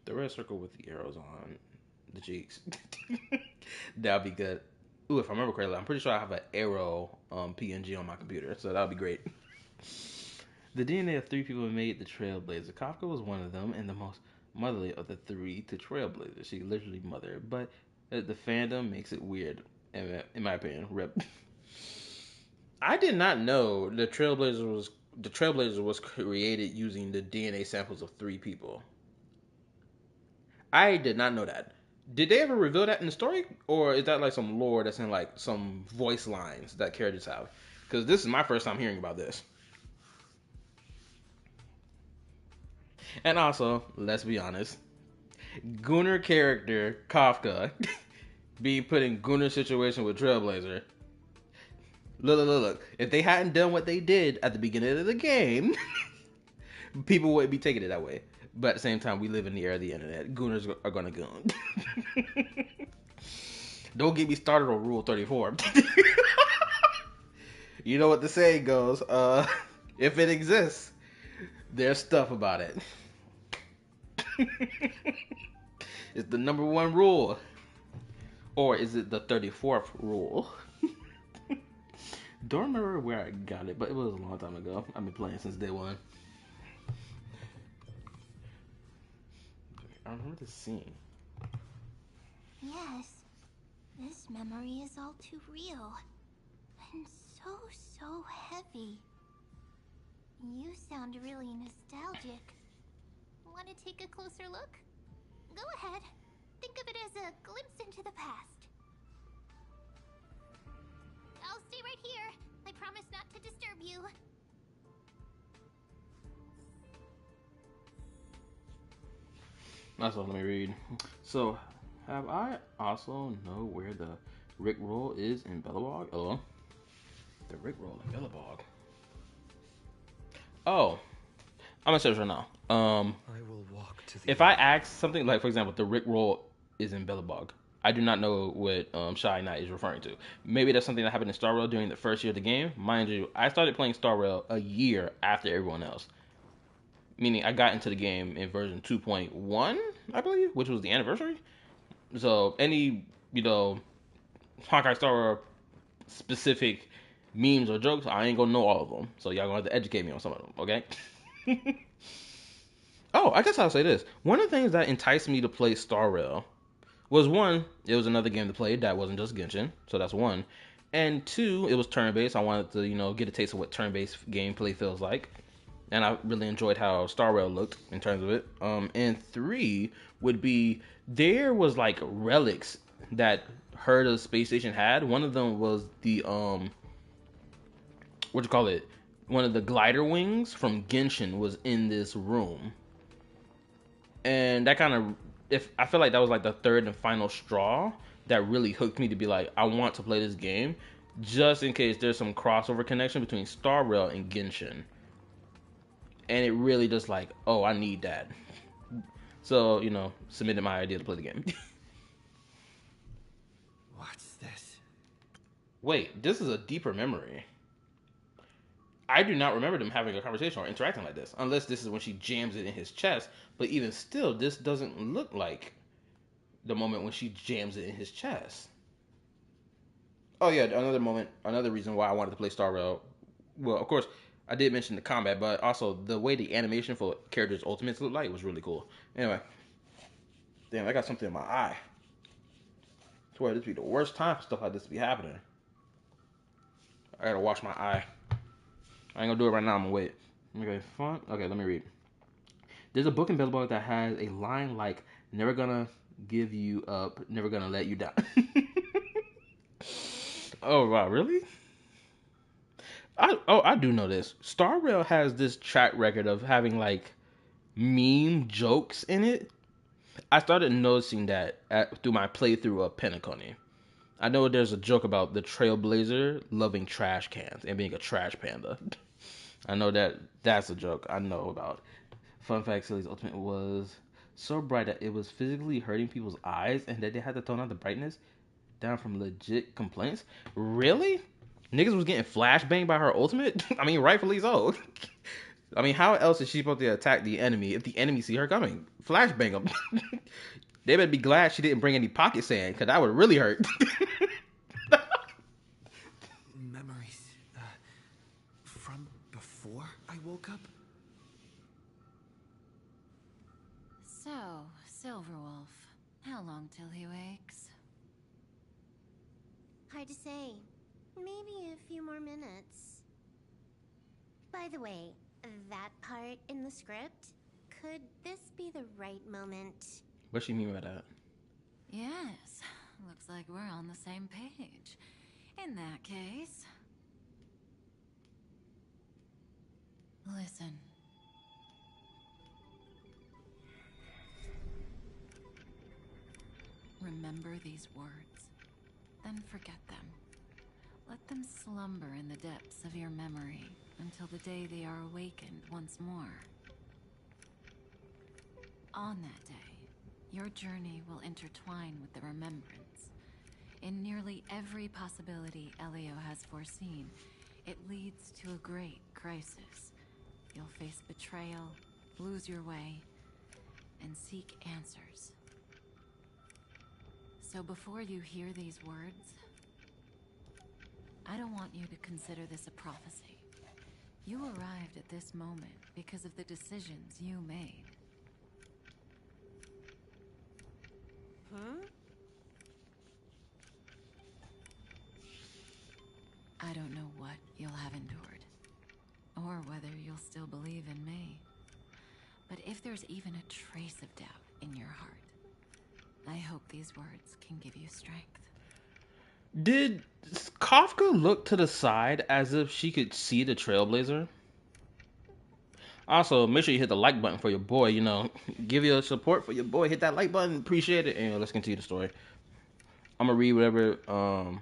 The red circle with the arrows on the cheeks. That'll be good. Ooh, if I remember correctly, I'm pretty sure I have an arrow PNG on my computer, so that'll be great. The DNA of 3 people who made the Trailblazer. Kafka was one of them, and the most motherly of the three to Trailblazer. She literally mother, but the fandom makes it weird, in my opinion. Rip. I did not know the Trailblazer was created using the DNA samples of three people. I did not know that. Did they ever reveal that in the story, or is that like some lore that's in like some voice lines that characters have? Because this is my first time hearing about this. And also, let's be honest, Gunnar character Kafka being put in Gunnar's situation with Trailblazer. Look. If they hadn't done what they did at the beginning of the game, people wouldn't be taking it that way. But at the same time, we live in the era of the internet. Gunners are gonna gun. Don't get me started on Rule 34. You know what the saying goes, if it exists, there's stuff about it. It's the number one rule. Or is it the 34th rule? Don't remember where I got it, but it was a long time ago. I've been playing since day one. I remember this scene. Yes, this memory is all too real. And so heavy. You sound really nostalgic. Want to take a closer look? Go ahead. Think of it as a glimpse into the past. I'll stay right here. I promise not to disturb you. That's all. Let me read. So, have I also know where the Rickroll is in Bellabog? Oh, the Rickroll in Bellabog. Oh, I'm gonna search right now. I will walk to the If I ask something like, for example, the Rickroll is in Bellabog, I do not know what Shy Knight is referring to. Maybe that's something that happened in Star Rail during the first year of the game. Mind you, I started playing Star Rail a year after everyone else. Meaning I got into the game in version 2.1, I believe, which was the anniversary. So any, Honkai Star Rail specific memes or jokes, I ain't gonna know all of them. So y'all gonna have to educate me on some of them, okay? Oh, I guess I'll say this. One of the things that enticed me to play Star Rail was one, it was another game to play that wasn't just Genshin, so that's one. And two, it was turn-based. I wanted to, get a taste of what turn-based gameplay feels like. And I really enjoyed how Star Rail looked in terms of it. And three would be, there was like relics that Herda Space Station had. One of them was the, one of the glider wings from Genshin was in this room. And that kind of, if I feel like that was like the third and final straw that really hooked me to be like, I want to play this game, just in case there's some crossover connection between Star Rail and Genshin. And it really just like, oh, I need that. So, submitted my idea to play the game. What's this? Wait, this is a deeper memory. I do not remember them having a conversation or interacting like this, unless this is when she jams it in his chest. But even still, this doesn't look like the moment when she jams it in his chest. Oh yeah, another reason why I wanted to play Star Rail. Well, of course, I did mention the combat, but also the way the animation for characters' ultimates looked like was really cool. Anyway, damn, I got something in my eye. I swear, this be the worst time for stuff like this to be happening. I gotta wash my eye. I ain't gonna do it right now. I'm gonna wait. Okay, fun. Okay, let me read. There's a book in Bellabog that has a line like, "Never gonna give you up, never gonna let you down." Oh wow, really? I do know this. Star Rail has this track record of having like meme jokes in it. I started noticing that through my playthrough of Pentacone. I know there's a joke about the Trailblazer loving trash cans and being a trash panda. I know that's a joke I know about. Fun fact, Silly's ultimate was so bright that it was physically hurting people's eyes and that they had to tone down the brightness down from legit complaints. Really? Niggas was getting flashbanged by her ultimate? I mean, rightfully so. I mean, how else is she supposed to attack the enemy if the enemy see her coming? Flashbang them. They better be glad she didn't bring any pocket sand, because that would really hurt. Memories, from before I woke up? So, Silverwolf, how long till he wakes? Hard to say. Maybe a few more minutes. By the way, that part in the script, could this be the right moment? What she mean by that? Yes, looks like we're on the same page. In that case... Listen. Remember these words, then forget them. Let them slumber in the depths of your memory until the day they are awakened once more. On that day, your journey will intertwine with the remembrance. In nearly every possibility Elio has foreseen, it leads to a great crisis. You'll face betrayal, lose your way, and seek answers. So before you hear these words, I don't want you to consider this a prophecy. You arrived at this moment because of the decisions you made. Hmm? I don't know what you'll have endured, or whether you'll still believe in me. But if there's even a trace of doubt in your heart, I hope these words can give you strength. Did Kafka look to the side as if she could see the Trailblazer? Also, make sure you hit the like button for your boy, you know. Give your support for your boy. Hit that like button. Appreciate it. And let's continue the story. I'm going to read whatever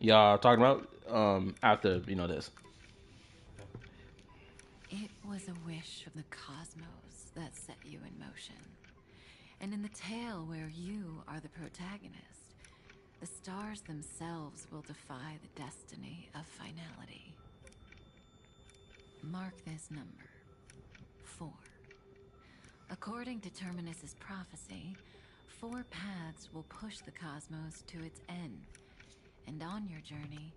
y'all talking about after, this. It was a wish of the cosmos that set you in motion. And in the tale where you are the protagonist, the stars themselves will defy the destiny of finality. Mark this number, 4. According to Terminus's prophecy, 4 paths will push the cosmos to its end, and on your journey,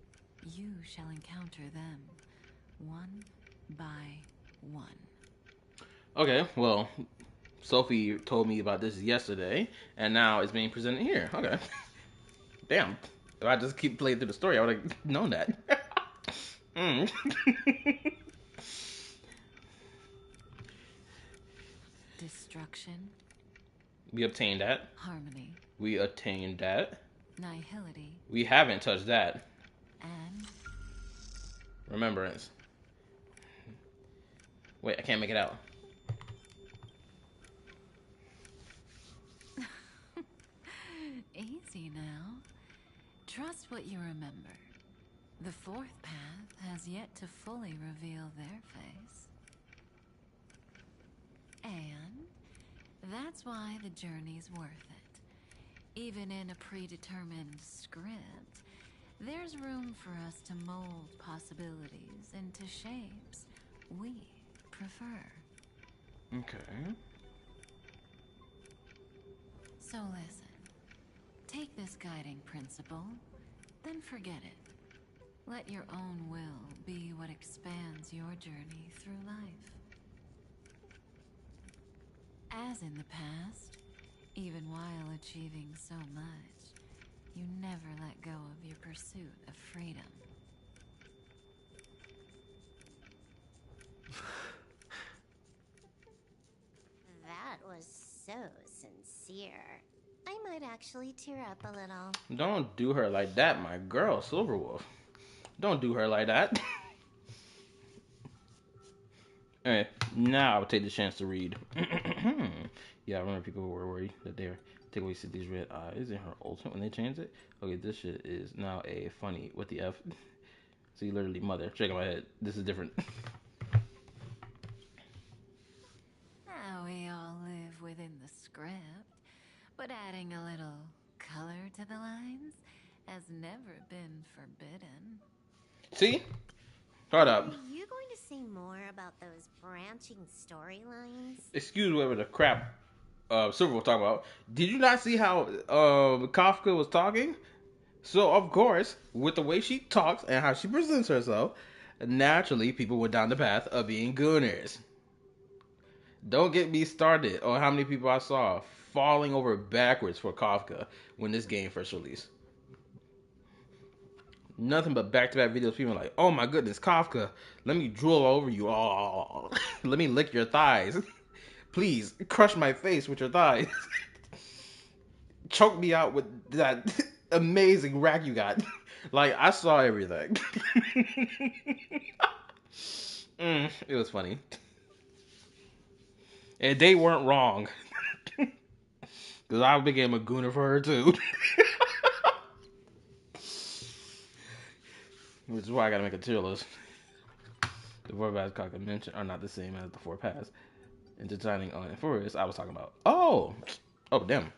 you shall encounter them, one by one. Okay, well, Sophie told me about this yesterday, and now it's being presented here. Okay. Damn. If I just keep playing through the story, I would have known that. Destruction. We obtained that. Harmony. We attained that. Nihility. We haven't touched that. And... remembrance. Wait, I can't make it out. Easy now. Trust what you remember. The 4th path has yet to fully reveal their face. And that's why the journey's worth it. Even in a predetermined script, there's room for us to mold possibilities into shapes we prefer. Okay. So listen. Take this guiding principle, then forget it. Let your own will be what expands your journey through life. As in the past, even while achieving so much, you never let go of your pursuit of freedom. That was so sincere. I might actually tear up a little. Don't do her like that, my girl, Silverwolf. Don't do her like that. Alright, now I will take the chance to read. Yeah, I remember people were worried that their takeaway said these red eyes in her ultimate when they changed it. Okay, this shit is now a funny with the F. See, literally, mother, shaking my head. This is different. Now we all live within the script, but adding a little color to the lines has never been forbidden. See? Hold up. Are you going to say more about those branching storylines? Excuse whatever the crap Silver was talking about. Did you not see how Kafka was talking? So, of course, with the way she talks and how she presents herself, naturally, people went down the path of being gooners. Don't get me started on how many people I saw falling over backwards for Kafka when this game first released. Nothing but back-to-back videos. People like, oh my goodness, Kafka, let me drool all over you. Oh, let me lick your thighs. Please, crush my face with your thighs. Choke me out with that amazing rack you got. Like, I saw everything. It was funny. And they weren't wrong. Because I became a gooner for her, too. Which is why I gotta make a tier list. The four paths Kafka mentioned are not the same as the four paths. And designing on Infurious, I was talking about. Oh, damn.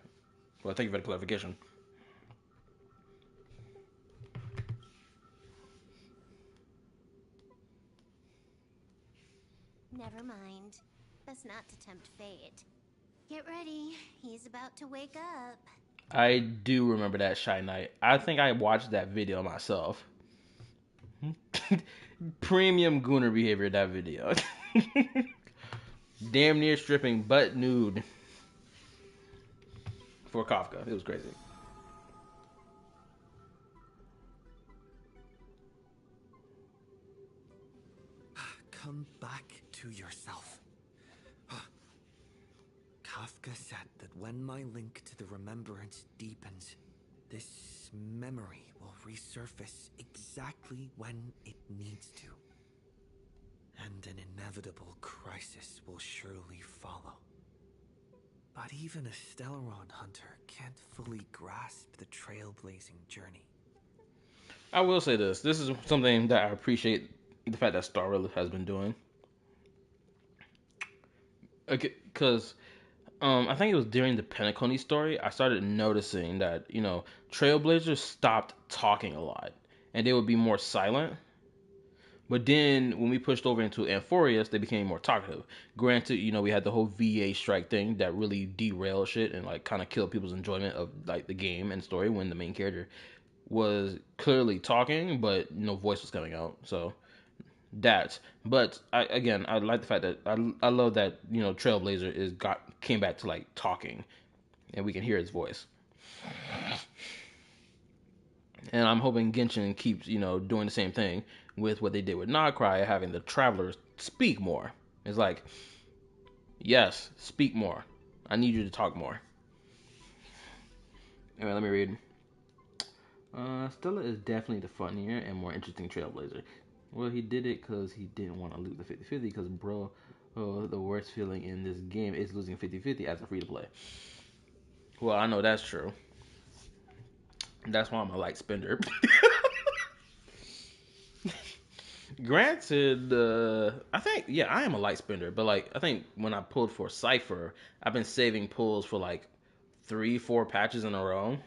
Well, thank you for the clarification. Never mind. That's not to tempt fate. Get ready. He's about to wake up. I do remember that Shy Knight. I think I watched that video myself. Premium gooner behavior, that video. Damn near stripping butt nude for Kafka. It was crazy. Come back to yourself. Kafka said that when my link to the remembrance deepens, this memory will resurface exactly when it needs to. And an inevitable crisis will surely follow. But even a Stellaron hunter can't fully grasp the trailblazing journey. I will say this. This is something that I appreciate the fact that Star Wars has been doing. Because I think it was during the Penacony story, I started noticing that, Trailblazers stopped talking a lot. And they would be more silent. But then when we pushed over into Amphorius, they became more talkative. Granted, we had the whole VA strike thing that really derailed shit and like kind of killed people's enjoyment of like the game and story when the main character was clearly talking, but no voice was coming out. So but I like the fact that I love that Trailblazer came back to like talking, and we can hear his voice. And I'm hoping Genshin keeps doing the same thing with what they did with Nightcry, having the travelers speak more. It's like, yes, speak more. I need you to talk more. Anyway, let me read. Stella is definitely the funnier and more interesting Trailblazer. Well, he did it because he didn't want to lose the 50-50 because, bro, the worst feeling in this game is losing 50-50 as a free-to-play. Well, I know that's true. That's why I'm a light spender. Granted, I think, I am a light spender, but like, I think when I pulled for Cypher, I've been saving pulls for like 3-4 patches in a row.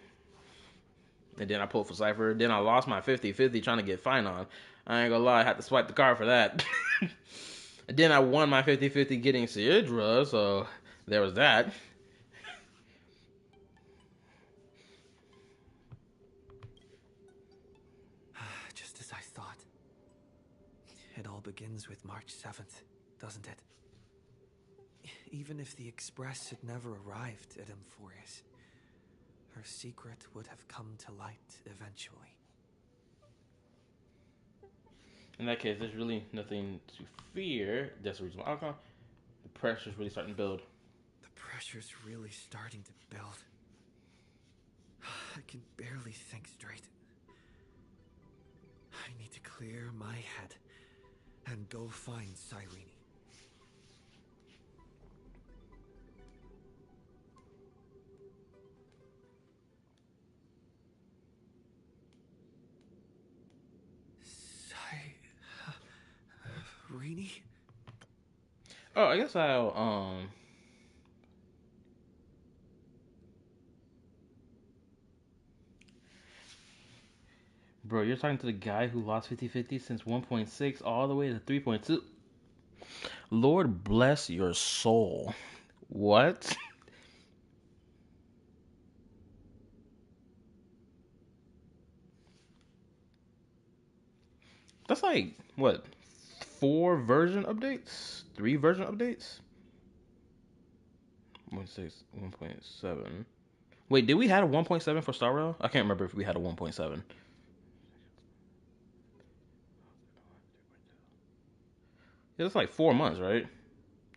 And then I pulled for Cypher. Then I lost my 50-50 trying to get Fine on. I ain't gonna lie, I had to swipe the card for that. And then I won my 50-50 getting Sidra, so there was that. Just as I thought. It all begins with March 7th, doesn't it? Even if the Express had never arrived at Amphorius, her secret would have come to light eventually. In that case, there's really nothing to fear. That's a reasonable outcome. The pressure's really starting to build. The pressure's really starting to build. I can barely think straight. I need to clear my head and go find Cyrene. Cyrene? Oh, I guess I'll Bro, you're talking to the guy who lost 50-50 since 1.6 all the way to 3.2. Lord bless your soul. What? That's like, what? 4 version updates? 3 version updates? 1.6, 1.7. Wait, did we have a 1.7 for Star Rail? I can't remember if we had a 1.7. Yeah, it's like 4 months, right?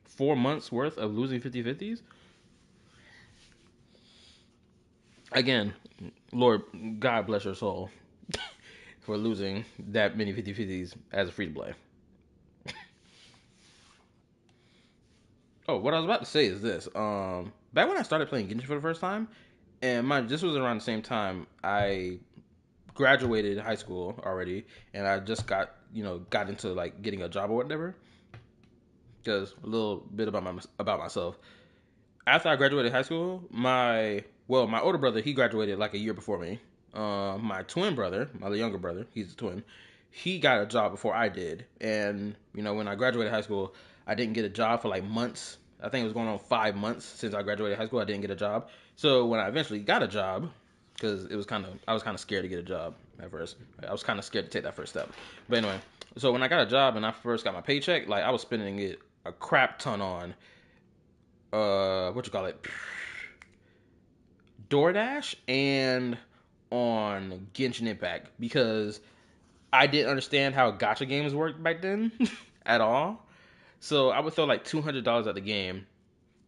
4 months worth of losing 50/50s? Again, Lord, God bless your soul for losing that many 50/50s as a free to play. Oh, what I was about to say is this. Back when I started playing Genshin for the first time, and this was around the same time I graduated high school already, and I just got into like getting a job or whatever. Because a little bit about myself. After I graduated high school, my older brother, he graduated like a year before me. My twin brother, my younger brother, he's a twin. He got a job before I did, and when I graduated high school, I didn't get a job for like months. I think it was going on 5 months since I graduated high school. I didn't get a job. So when I eventually got a job, because I was kind of scared to get a job at first. I was kind of scared to take that first step. But anyway, so when I got a job and I first got my paycheck, like I was spending it a crap ton on DoorDash and on Genshin Impact, because I didn't understand how gacha games worked back then at all. So I would throw like $200 at the game,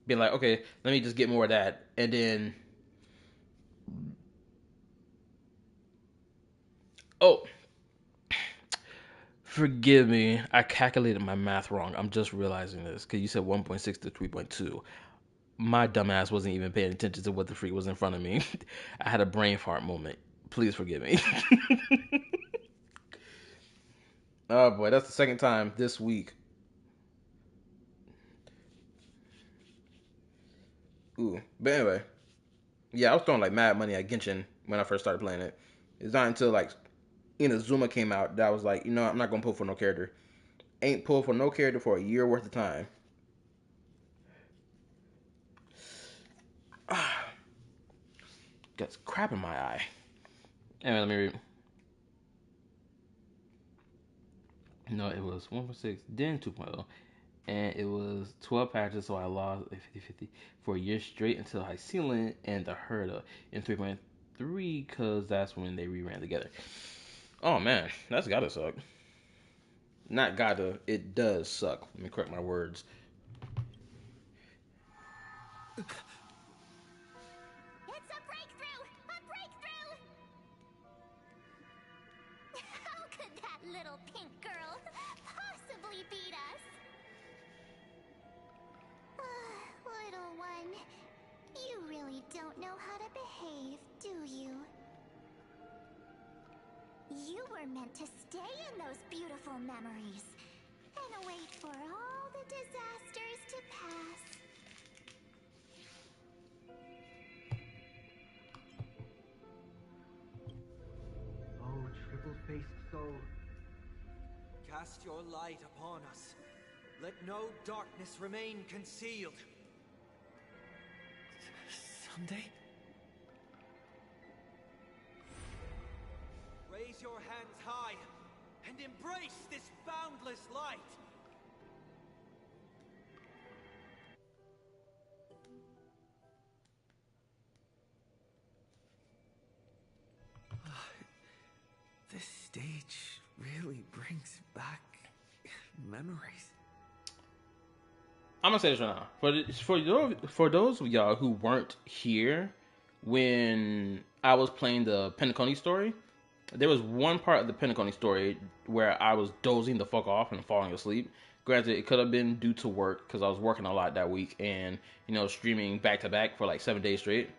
being like, okay, let me just get more of that, and then oh, forgive me, I calculated my math wrong. I'm just realizing this because you said 1.6 to 3.2. My dumbass wasn't even paying attention to what the freak was in front of me. I had a brain fart moment. Please forgive me. Oh boy, that's the second time this week. Ooh, but anyway, yeah, I was throwing like mad money at Genshin when I first started playing it. It's not until like Inazuma came out that I was like, I'm not gonna pull for no character. Ain't pulled for no character for a year worth of time. Got crap in my eye. Anyway, let me read. No, it was 1.6, then 2.0. And it was 12 patches, so I lost a 50/50 for a year straight until High Ceiling and the Herda in 3.3, because that's when they reran together. Oh man, that's gotta suck. Not gotta, it does suck. Let me correct my words. It's a breakthrough! A breakthrough! How could that little pink girl possibly beat us? Little one, you really don't know how to behave, do you? You were meant to stay in those beautiful memories and wait for all the disasters to pass. Oh, triple-faced soul. Cast your light upon us. Let no darkness remain concealed. Someday? Raise your hands high and embrace this boundless light. This stage really brings back memories. I'm gonna say this right now. For those of y'all who weren't here when I was playing the Penacony story, there was one part of the Penacony story where I was dozing the fuck off and falling asleep. Granted, it could have been due to work because I was working a lot that week and streaming back to back for like 7 days straight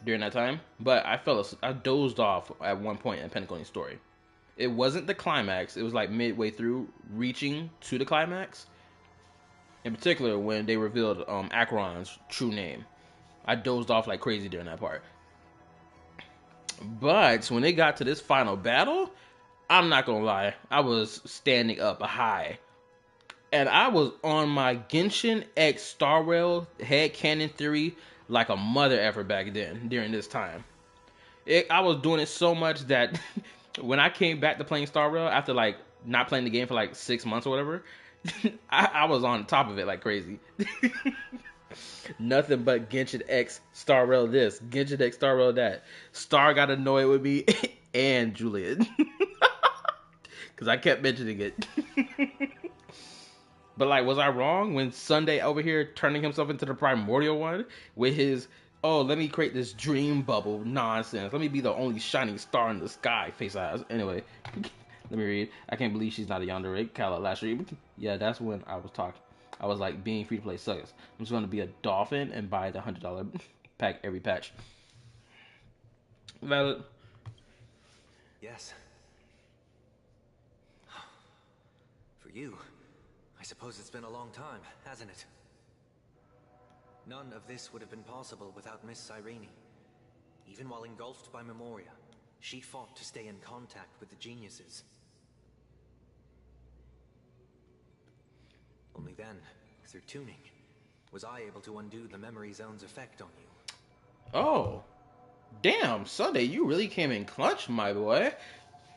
during that time. But I dozed off at one point in Penacony story. It wasn't the climax. It was like midway through reaching to the climax. In particular, when they revealed Acheron's true name. I dozed off like crazy during that part. But when they got to this final battle, I'm not gonna lie, I was standing up high. And I was on my Genshin X Star Rail headcanon theory like a mother ever back then, during this time. I was doing it so much that when I came back to playing Star Rail after like not playing the game for like 6 months or whatever, I was on top of it like crazy. Nothing but Genshin X Star Rail this, Genshin X Star Rail that. Star got annoyed with me and Juliet. Because I kept mentioning it. But like, was I wrong when Sunday over here turning himself into the primordial one with his, oh, let me create this dream bubble nonsense. Let me be the only shining star in the sky face eyes. Anyway, let me read. I can't believe she's not a yandere. Kala last year. Yeah, that's when I was talking. I was like, being free to play sucks. I'm just going to be a dolphin and buy the $100 pack every patch. Valid. Yes. For you, I suppose it's been a long time, hasn't it? None of this would have been possible without Miss Cyrene. Even while engulfed by Memoria, she fought to stay in contact with the geniuses. Only then, through tuning, was I able to undo the memory zone's effect on you. Oh. Damn, Sunday, you really came in clutch, my boy.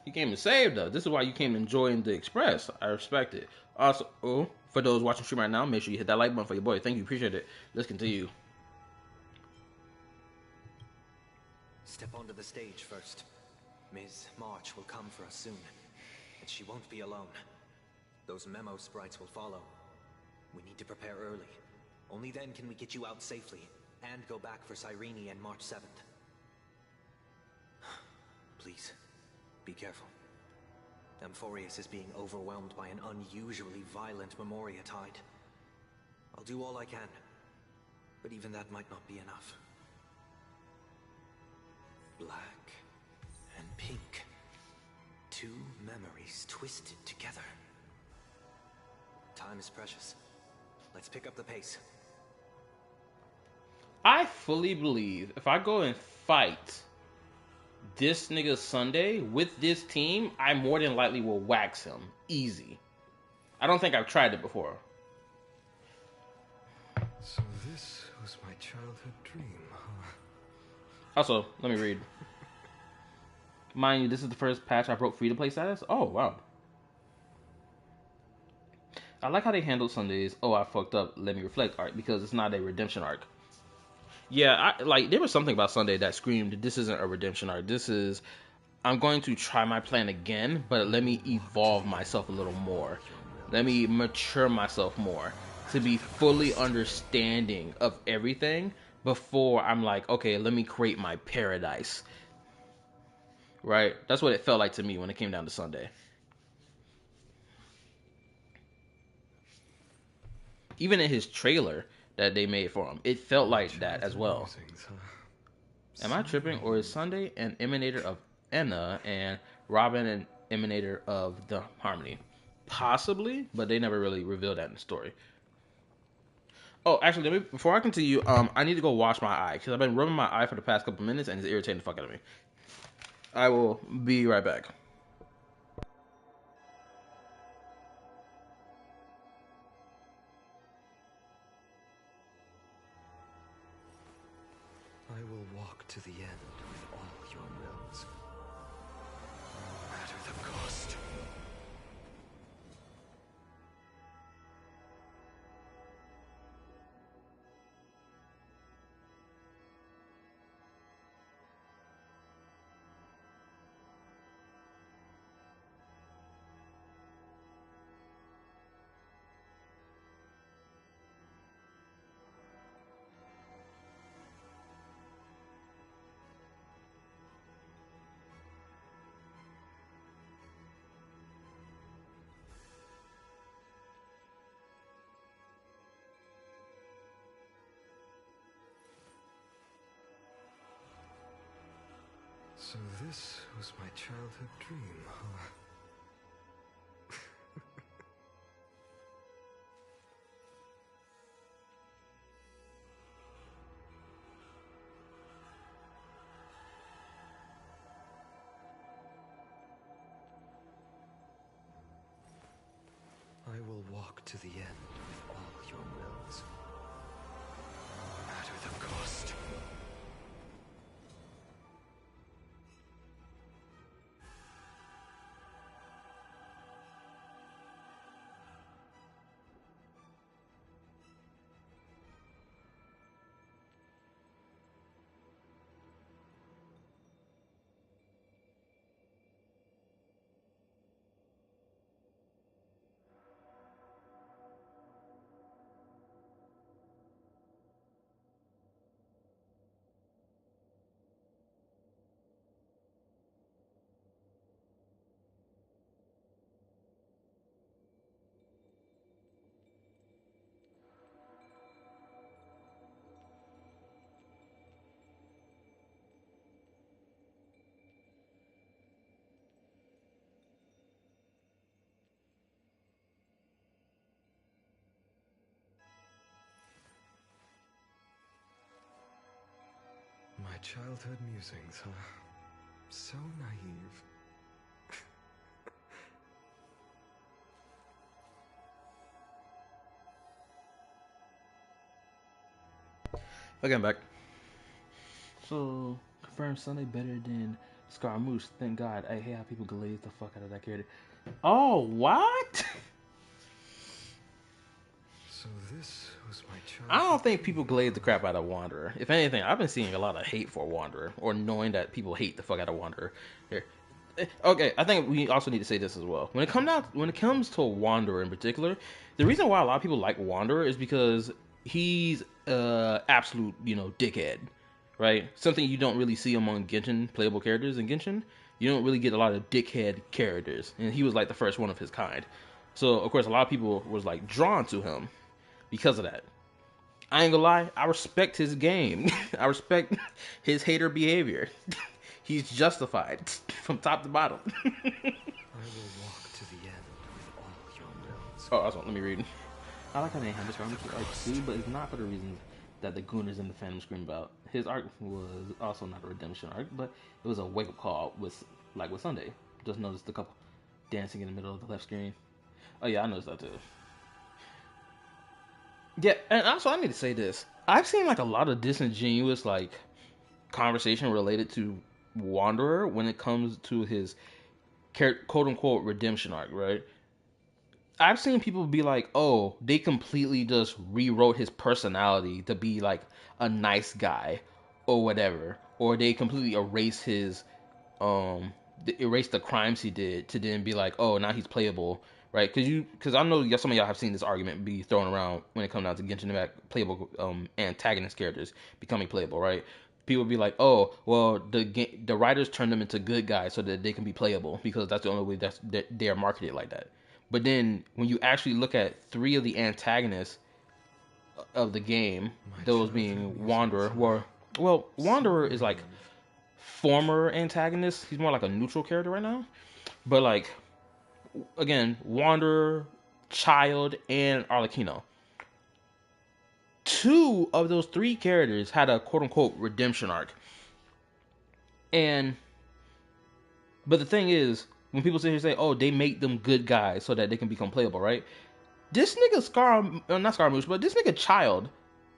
You came to save, though. This is why you came enjoying the Express. I respect it. Also, oh, for those watching stream right now, make sure you hit that like button for your boy. Thank you, appreciate it. Let's continue. Step onto the stage first. Ms. March will come for us soon, and she won't be alone. Those memo sprites will follow. We need to prepare early. Only then can we get you out safely, and go back for Cyrene and March 7th. Please, be careful. Amphorius is being overwhelmed by an unusually violent Memoria tide. I'll do all I can, but even that might not be enough. Black and pink. Two memories twisted together. Time is precious. Let's pick up the pace. I fully believe if I go and fight this nigga Sunday with this team, I more than likely will wax him. Easy. I don't think I've tried it before. So this was my childhood dream, huh? Also, let me read. Mind you, this is the first patch I broke free-to-play status. Oh, wow. I like how they handled Sundays. Oh, I fucked up. Let me reflect arc because it's not a redemption arc. Yeah, there was something about Sunday that screamed, this isn't a redemption arc. This is, I'm going to try my plan again, but let me evolve myself a little more. Let me mature myself more to be fully understanding of everything before I'm like, okay, let me create my paradise. Right? That's what it felt like to me when it came down to Sunday. Even in his trailer that they made for him, it felt like that as well. Am I tripping, or is Sunday an emanator of Enna and Robin an emanator of the Harmony? Possibly, but they never really revealed that in the story. Oh, actually, before I continue, I need to go wash my eye because I've been rubbing my eye for the past couple minutes and it's irritating the fuck out of me. I will be right back. I will walk to the end with all your wills, no matter the cost. So this was my childhood dream, huh? I will walk to the end with all your wills, no matter the cost. My childhood musings, huh? So naive. Okay, I'm back. So, confirmed Sunday better than Scaramouche. Thank God. I hate how people glaze the fuck out of that character. Oh, what? So this was my childhood. I don't think people glaze the crap out of Wanderer. If anything, I've been seeing a lot of hate for Wanderer, or knowing that people hate the fuck out of Wanderer. Here. Okay, I think we also need to say this as well. When it comes to Wanderer in particular, the reason why a lot of people like Wanderer is because he's absolute, dickhead, right? Something you don't really see among Genshin playable characters in Genshin. You don't really get a lot of dickhead characters, and he was like the first one of his kind. So of course, a lot of people was like drawn to him because of that. I ain't gonna lie, I respect his game. I respect his hater behavior. He's justified from top to bottom. I will walk to the end with all your wills. Oh, also, let me read. I like how they have this arc too, but it's not for the reasons that the Gooners in the fandom scream about. His arc was also not a redemption arc, but it was a wake-up call with Sunday. Just noticed the couple dancing in the middle of the left screen. Oh yeah, I noticed that too. Yeah, and also I need to say this. I've seen like a lot of disingenuous conversation related to Wanderer when it comes to his quote unquote redemption arc, right? I've seen people be like, oh, they completely just rewrote his personality to be like a nice guy or whatever. Or they completely erase the crimes he did to then be like, oh, now he's playable, right? Because I know some of y'all have seen this argument be thrown around when it comes down to Genshin Impact playable antagonist characters becoming playable, right? People be like, oh, well, the writers turn them into good guys so that they can be playable because that's the only way they're marketed like that. But then when you actually look at 3 of the antagonists of the game, those being Wanderer, Wanderer is like former antagonist. He's more like a neutral character right now. But like, again, Wanderer, Child, and Arlecchino. 2 of those 3 characters had a quote-unquote redemption arc. But the thing is, when people sit here and say, oh, they make them good guys so that they can become playable, right? This nigga not Scaramouche, but this nigga Child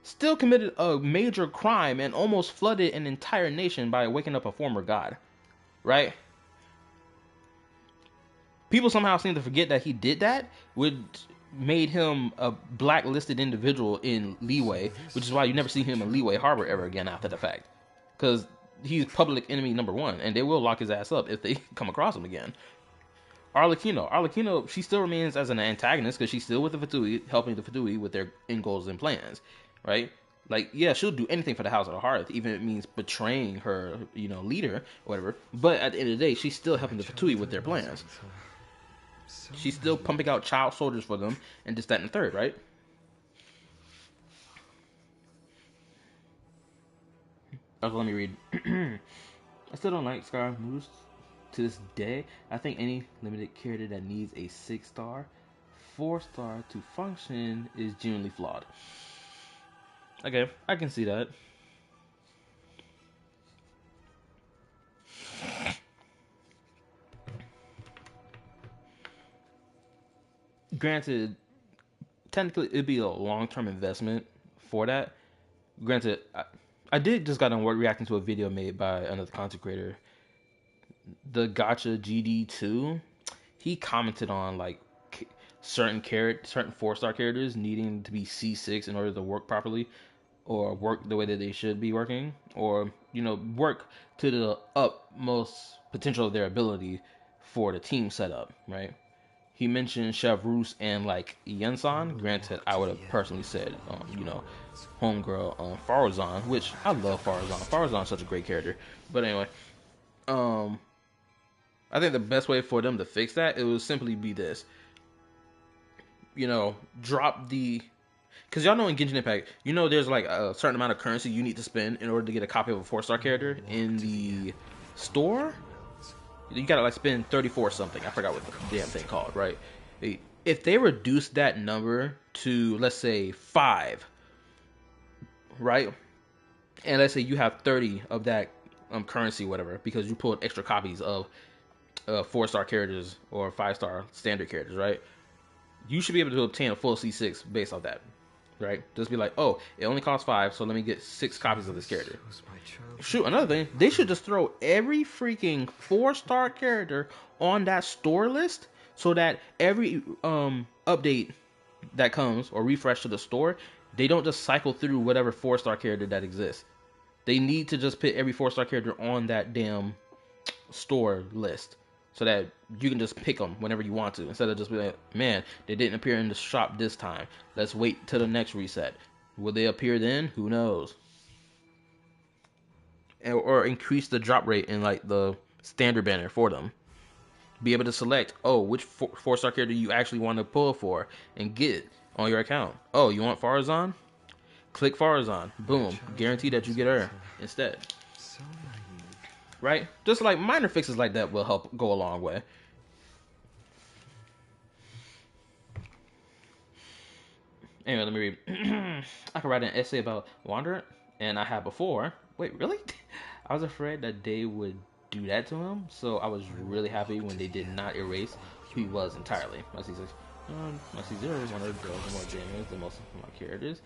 still committed a major crime and almost flooded an entire nation by waking up a former god, right? People somehow seem to forget that he did that, which made him a blacklisted individual in Leeway, which is why you never see him in Leeway Harbor ever again after the fact. Because he's public enemy number 1, and they will lock his ass up if they come across him again. Arlecchino, she still remains as an antagonist because she's still with the Fatui, helping the Fatui with their end goals and plans, right? Like, yeah, she'll do anything for the House of the Hearth, even if it means betraying her, leader or whatever. But at the end of the day, she's still helping the Fatui with their plans. She's still pumping out child soldiers for them, and this, that, and the third, right? Okay, let me read. I still don't like Scaramouche to this day. I think any limited character that needs a 6-star, 4-star to function is genuinely flawed. Okay, I can see that. Granted, technically it'd be a long-term investment for that. Granted, I did just got on reacting to a video made by another content creator, the Gotcha GD2. He commented on like certain 4-star characters needing to be C6 in order to work properly, or work the way that they should be working, or work to the utmost potential of their ability for the team setup, right? He mentioned Chevrouse and like Yensan. Granted, I would have personally said, homegirl Farazan, which I love Farazan. Farazan's such a great character. But anyway, I think the best way for them to fix that, it would simply be this. Drop the... Because y'all know in Genshin Impact, there's like a certain amount of currency you need to spend in order to get a copy of a 4-star character in the store. You gotta like spend 34 something. I forgot what the damn thing called, right? If they reduce that number to, let's say, 5, right? and let's say you have 30 of that currency, whatever, because you pulled extra copies of 4-star characters or 5-star standard characters, right? You should be able to obtain a full C6 based off that, right? Just be like, oh, it only costs 5, so let me get 6 copies of this character. Shoot, another thing, they should just throw every freaking 4-star character on that store list, so that every update that comes or refresh to the store, they don't just cycle through whatever 4-star character that exists. They need to just put every 4-star character on that damn store list, so that you can just pick them whenever you want to, instead of just be like, man, they didn't appear in the shop this time, let's wait till the next reset. Will they appear then? Who knows? Or increase the drop rate in like the standard banner for them. Be able to select, oh, which 4-star character you actually want to pull for and get on your account. Oh, you want Farazan? Click Farazan. Boom. Guarantee that you get her instead. Right? Just like minor fixes like that will help go a long way. Anyway, let me read. I could write an essay about Wanderer, and I have before. Wait, really? I was afraid that they would do that to him, so I was really happy when they did not erase who he was entirely. I see 0 is one of the girls more damage than most of my characters.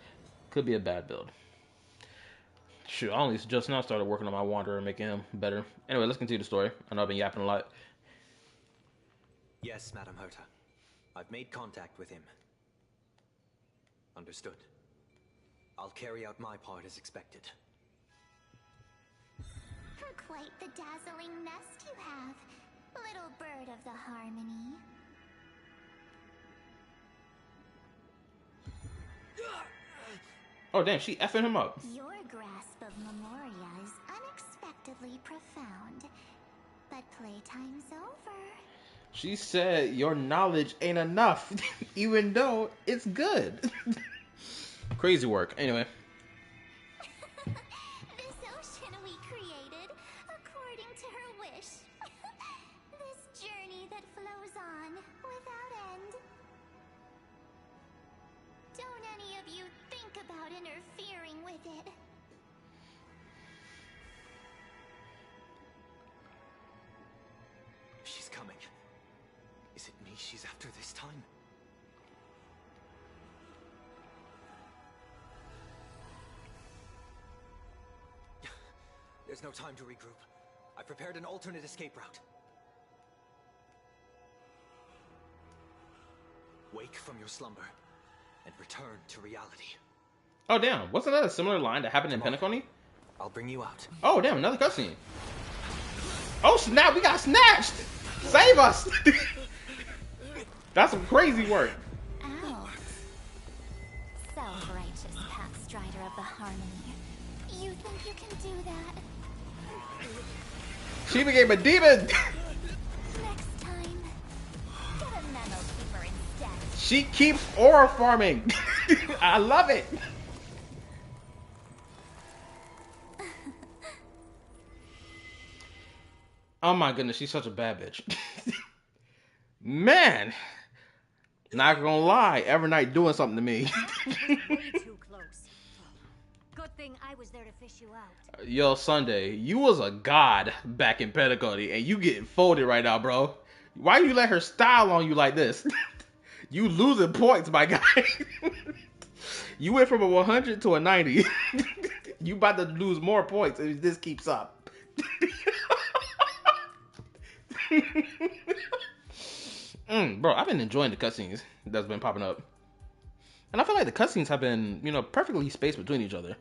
Could be a bad build. Shoot, I only just now started working on my Wanderer and making him better. Anyway, let's continue the story. I know I've been yapping a lot. Yes, Madam Herta. I've made contact with him. Understood. I'll carry out my part as expected. Quite the dazzling nest you have, little bird of the harmony. Oh damn, she effing him up. Your grasp of Memoria is unexpectedly profound, but playtime's over. She said your knowledge ain't enough, even though it's good. Crazy work. Anyway. This ocean we created, according to her wish. This journey that flows on without end. Don't any of you think about interfering with it. She's coming. Is it me she's after this time? There's no time to regroup. I prepared an alternate escape route. Wake from your slumber and return to reality. Oh damn, wasn't that a similar line that happened in Pentaconi? I'll bring you out. Oh damn, another cutscene. Oh snap, we got snatched! Save us! That's some crazy work. Ow. Self-righteous path strider of the harmony. You think you can do that? She became a demon! Next time, get a memo keeper instead. She keeps aura farming. I love it. Oh my goodness, she's such a bad bitch. Man, not gonna lie, Evernight doing something to me. Way too close. Good thing I was there to fish you out. Yo, Sunday, you was a god back in Pentaconi, and you getting folded right now, bro. Why you let her style on you like this? You losing points, my guy. You went from a 100 to a 90. You about to lose more points if this keeps up. Bro, I've been enjoying the cutscenes that's been popping up. And I feel like the cutscenes have been, perfectly spaced between each other.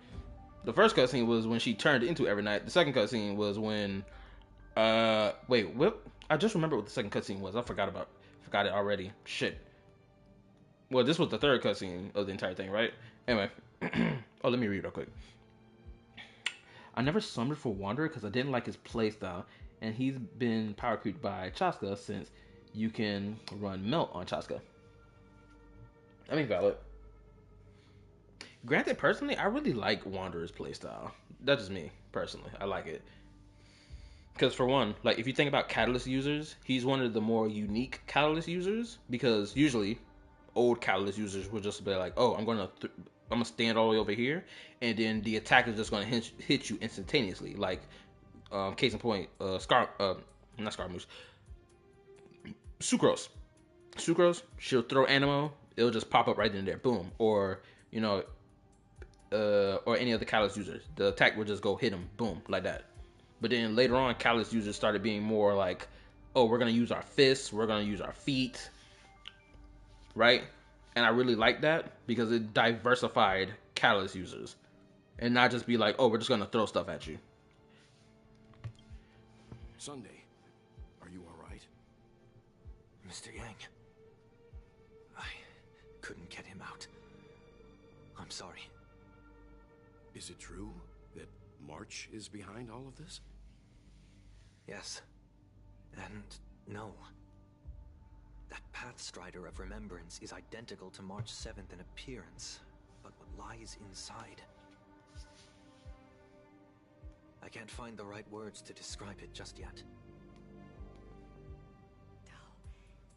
The first cutscene was when she turned into Evernight. The second cutscene was when... wait, what? I just remember what the second cutscene was. I forgot it already. Shit. Well, this was the third cutscene of the entire thing, right? Anyway. Oh, let me read real quick. I never summoned for Wanderer because I didn't like his playstyle. And he's been power creeped by Chaska since you can run Melt on Chaska. I mean, valid. Granted, personally, I really like Wanderer's playstyle. That's just me, personally. I like it. Because for one, like if you think about Catalyst users, he's one of the more unique Catalyst users. Because usually, old Catalyst users would just be like, oh, I'm going to gonna stand all the way over here, and then the attack is just gonna hit you instantaneously. Like, case in point, not Scaramouche, Sucrose. Sucrose, she'll throw Animo, it'll just pop up right in there, boom. Or or any other Catalyst users, the attack will just go hit them, boom, like that. But then later on, Catalyst users started being more like, oh, we're gonna use our fists, we're gonna use our feet, right? And I really like that because it diversified Catalyst users, and not just be like, oh, we're just gonna throw stuff at you. Sunday, are you all right? Mr. Yang, I couldn't get him out. I'm sorry. Is it true that March is behind all of this? Yes. And no. That Pathstrider of Remembrance is identical to March 7th in appearance, but what lies inside? I can't find the right words to describe it just yet.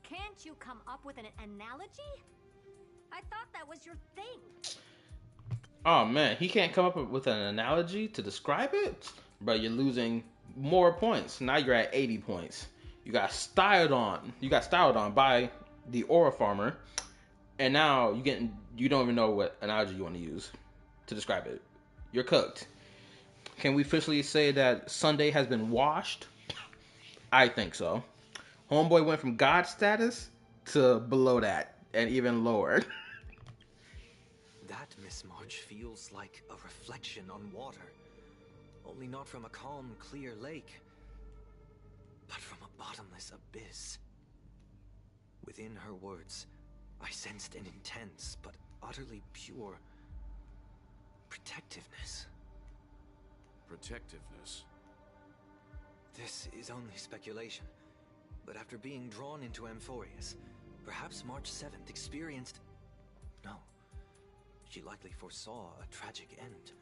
Can't you come up with an analogy? I thought that was your thing. Oh man, he can't come up with an analogy to describe it? Bro, you're losing more points. Now you're at 80 points. You got styled on. You got styled on by the Aura Farmer. And now you don't even know what analogy you want to use to describe it. You're cooked. Can we officially say that Sunday has been washed? I think so. Homeboy went from God status to below that, and even lower. That Miss March feels like a reflection on water. Only not from a calm, clear lake, but from a bottomless abyss. Within her words, I sensed an intense but utterly pure protectiveness. Protectiveness? This is only speculation, but after being drawn into Amphorius, perhaps March 7th experienced... No. She likely foresaw a tragic end.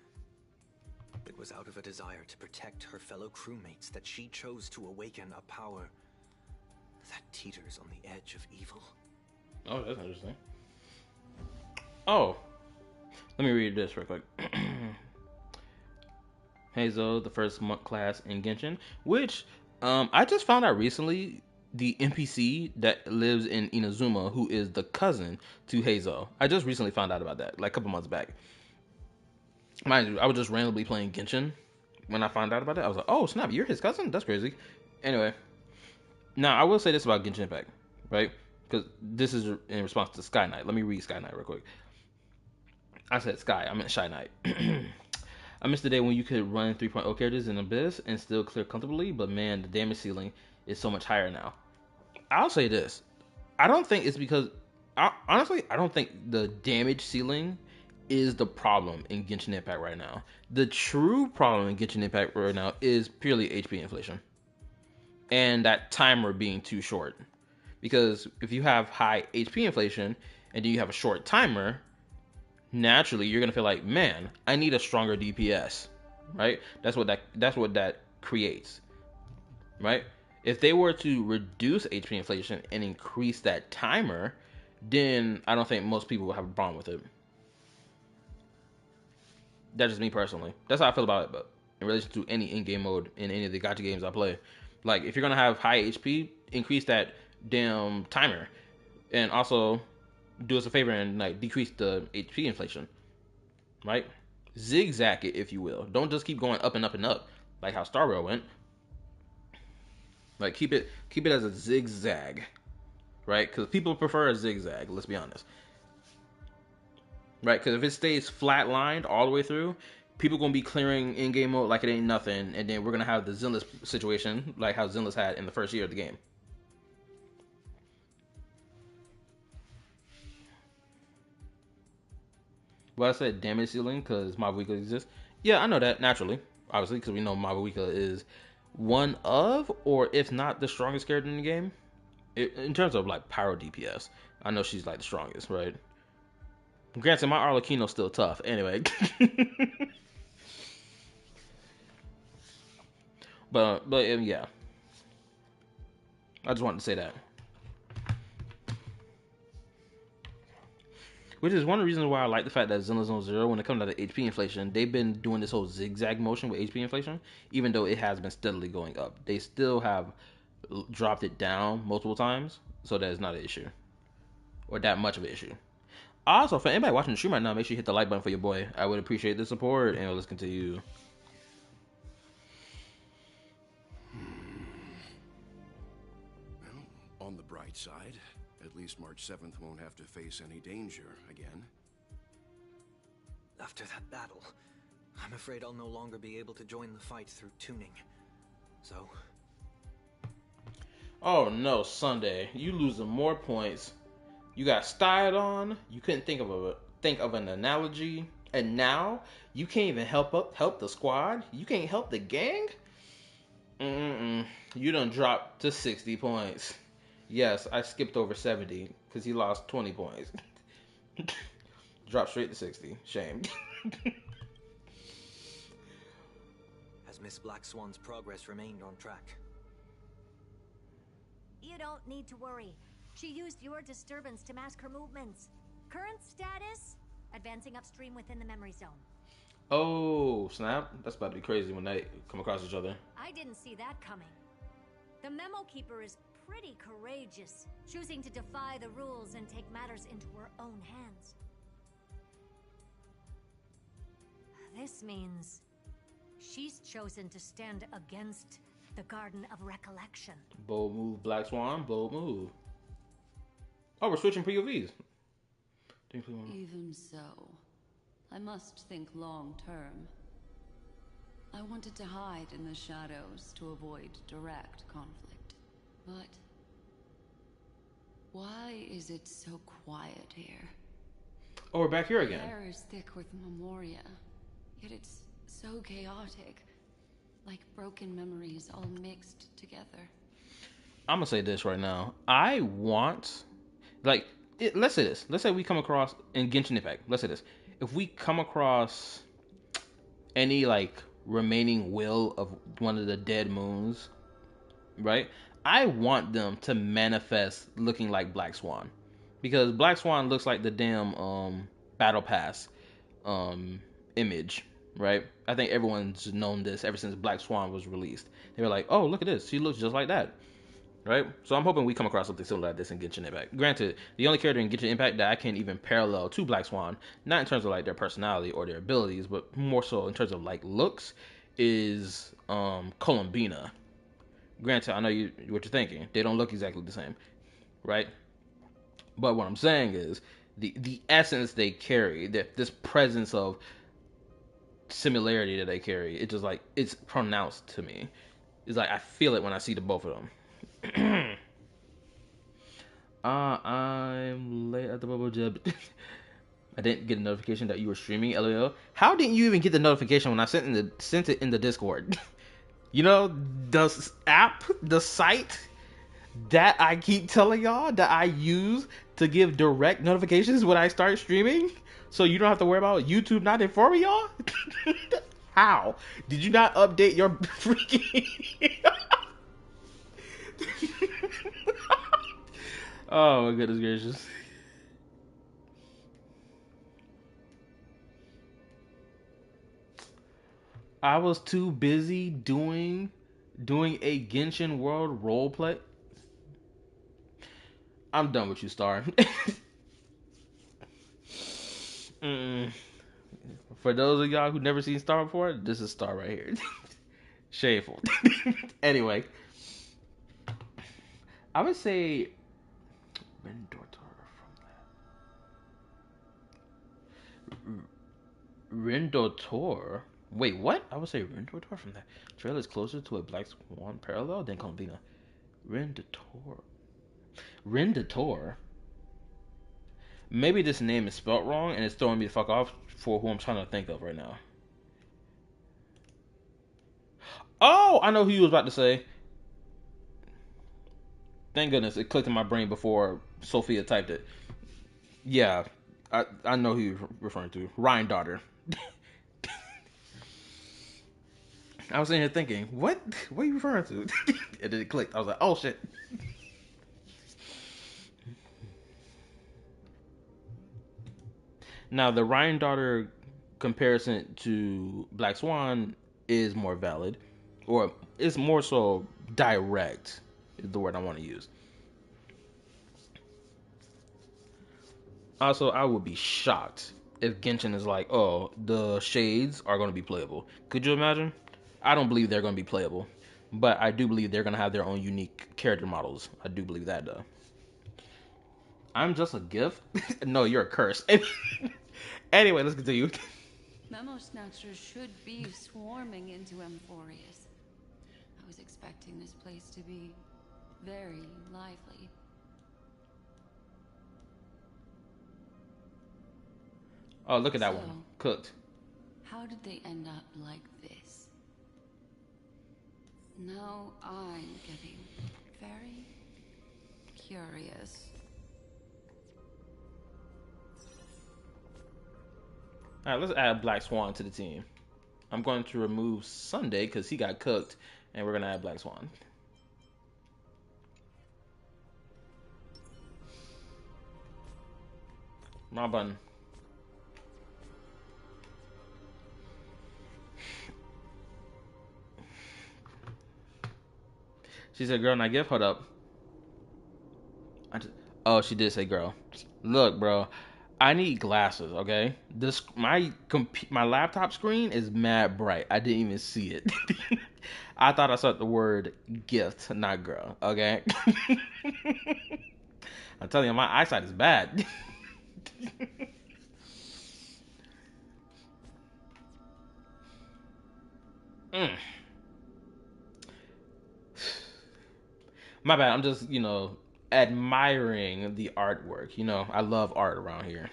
It was out of a desire to protect her fellow crewmates that she chose to awaken a power that teeters on the edge of evil. Oh, that's interesting. Oh, let me read this real quick. Heizo, the first monk class in Genshin, which I just found out recently. The NPC that lives in Inazuma, who is the cousin to Heizo. I just recently found out about that, like a couple months back. Mind you, I was just randomly playing Genshin when I found out about it. I was like, oh snap, you're his cousin? That's crazy. Anyway, now I will say this about Genshin Impact, right? Because this is in response to Sky Knight. Let me read Sky Knight real quick. I said Sky, I meant Shy Knight. I missed the day when you could run 3.0 characters in Abyss and still clear comfortably, but man, the damage ceiling is so much higher now. I'll say this. I don't think it's because... honestly, I don't think the damage ceiling is the problem in Genshin Impact right now. The true problem in Genshin Impact right now is purely HP inflation. And that timer being too short. Because if you have high HP inflation and then you have a short timer, naturally you're going to feel like, man, I need a stronger DPS. Right? That's what that creates. Right? If they were to reduce HP inflation and increase that timer, then I don't think most people will have a problem with it. That's just me personally. That's how I feel about it, but in relation to any in-game mode in any of the gacha games I play. Like, if you're going to have high HP, increase that damn timer. And also, do us a favor and like decrease the HP inflation. Right? Zigzag it, if you will. Don't just keep going up and up and up, like how Star Rail went. Like, keep it as a zigzag, right? Because people prefer a zigzag, let's be honest. Right? Because if it stays flat-lined all the way through, people going to be clearing in-game mode like it ain't nothing, and then we're going to have the Zenless situation, like how Zenless had in the first year of the game. Well, I said damage ceiling because Mabuika exists. Yeah, I know that, naturally. Obviously, because we know Mabuika is one of, or if not the strongest character in the game, in terms of like pyro DPS. I know she's like the strongest, right? Granted, my Arlecchino's still tough. Anyway, but yeah, I just wanted to say that. Which is one of the reasons why I like the fact that Xenozone Zero, when it comes to the HP inflation, they've been doing this whole zigzag motion with HP inflation, even though it has been steadily going up. They still have dropped it down multiple times, so that it's not an issue. Or that much of an issue. Also, for anybody watching the stream right now, make sure you hit the like button for your boy. I would appreciate the support, and let's continue. Well, on the bright side, at least March 7th won't have to face any danger again. After that battle, I'm afraid I'll no longer be able to join the fight through tuning. So... Oh no, Sunday. You losing more points. You got styled on. You couldn't think of an analogy, and now you can't even help the squad. You can't help the gang. You done dropped to 60 points. Yes, I skipped over 70 because he lost 20 points. Dropped straight to 60. Shame. Has Miss Black Swan's progress remained on track? You don't need to worry. She used your disturbance to mask her movements. Current status? Advancing upstream within the memory zone. Oh, snap. That's about to be crazy when they come across each other. I didn't see that coming. The Memo Keeper is pretty courageous, choosing to defy the rules and take matters into her own hands. This means she's chosen to stand against the Garden of Recollection. Bold move, Black Swan. Bold move. Oh, we're switching POVs. Even so, I must think long term. I wanted to hide in the shadows to avoid direct conflict. But why is it so quiet here? Oh, we're back here again. The air is thick with memoria, yet it's so chaotic. Like broken memories all mixed together. I'm gonna say this right now. I want, like, let's say this. Let's say we come across in Genshin Impact. Let's say this. If we come across any like remaining will of one of the dead moons, right? I want them to manifest looking like Black Swan, because Black Swan looks like the damn battle pass image. Right? I think everyone's known this ever since Black Swan was released. They were like, oh, look at this. She looks just like that. Right? So I'm hoping we come across something similar like this in Genshin Impact. Granted, the only character in Genshin Impact that I can't even parallel to Black Swan, not in terms of like their personality or their abilities, but more so in terms of like looks, is Columbina. Granted, I know what you're thinking. They don't look exactly the same. Right? But what I'm saying is the essence they carry, this presence of similarity that they carry, it just like it's pronounced to me. It's like I feel it when I see the both of them. I'm late at the bubble jab. I didn't get a notification that you were streaming. LOL. How didn't you even get the notification when I sent it in the Discord? You know, the app, the site that I keep telling y'all that I use to give direct notifications when I start streaming. So you don't have to worry about YouTube not informing y'all? How? Did you not update your freaking... Oh my goodness gracious. I was too busy doing a Genshin World roleplay. I'm done with you, Star. For those of y'all who never seen Star before, this is Star right here. Shameful. Anyway, I would say Rendotor. Wait, what? I would say Rendotor from that trailer is closer to a Black Swan parallel than Columbina. Rendotor. Maybe this name is spelled wrong and it's throwing me the fuck off for who I'm trying to think of right now. Oh, I know who you was about to say. Thank goodness it clicked in my brain before Sophia typed it. Yeah, I know who you're referring to. Ryan Daughter. I was sitting here thinking, what are you referring to? And then it clicked. I was like, oh shit. Now, the Ryan daughter comparison to Black Swan is more valid, or it's more so direct, is the word I want to use. Also, I would be shocked if Genshin is like, oh, the shades are going to be playable. Could you imagine? I don't believe they're going to be playable, but I do believe they're going to have their own unique character models. I do believe that, though. I'm just a gift? No, you're a curse. Anyway, let's continue. Memo snatchers should be swarming into Amphorius. I was expecting this place to be very lively. Oh, look at that one. Cooked. How did they end up like this? Now I'm getting very curious. Alright, let's add Black Swan to the team. I'm going to remove Sunday because he got cooked, and we're going to add Black Swan. My button. She said, girl, not gift? Hold up. Oh, she did say girl. Look, bro. I need glasses, okay? My laptop screen is mad bright. I didn't even see it. I thought I saw the word gift, not girl, okay? I'm telling you, my eyesight is bad. My bad. I'm just, admiring the artwork. I love art around here.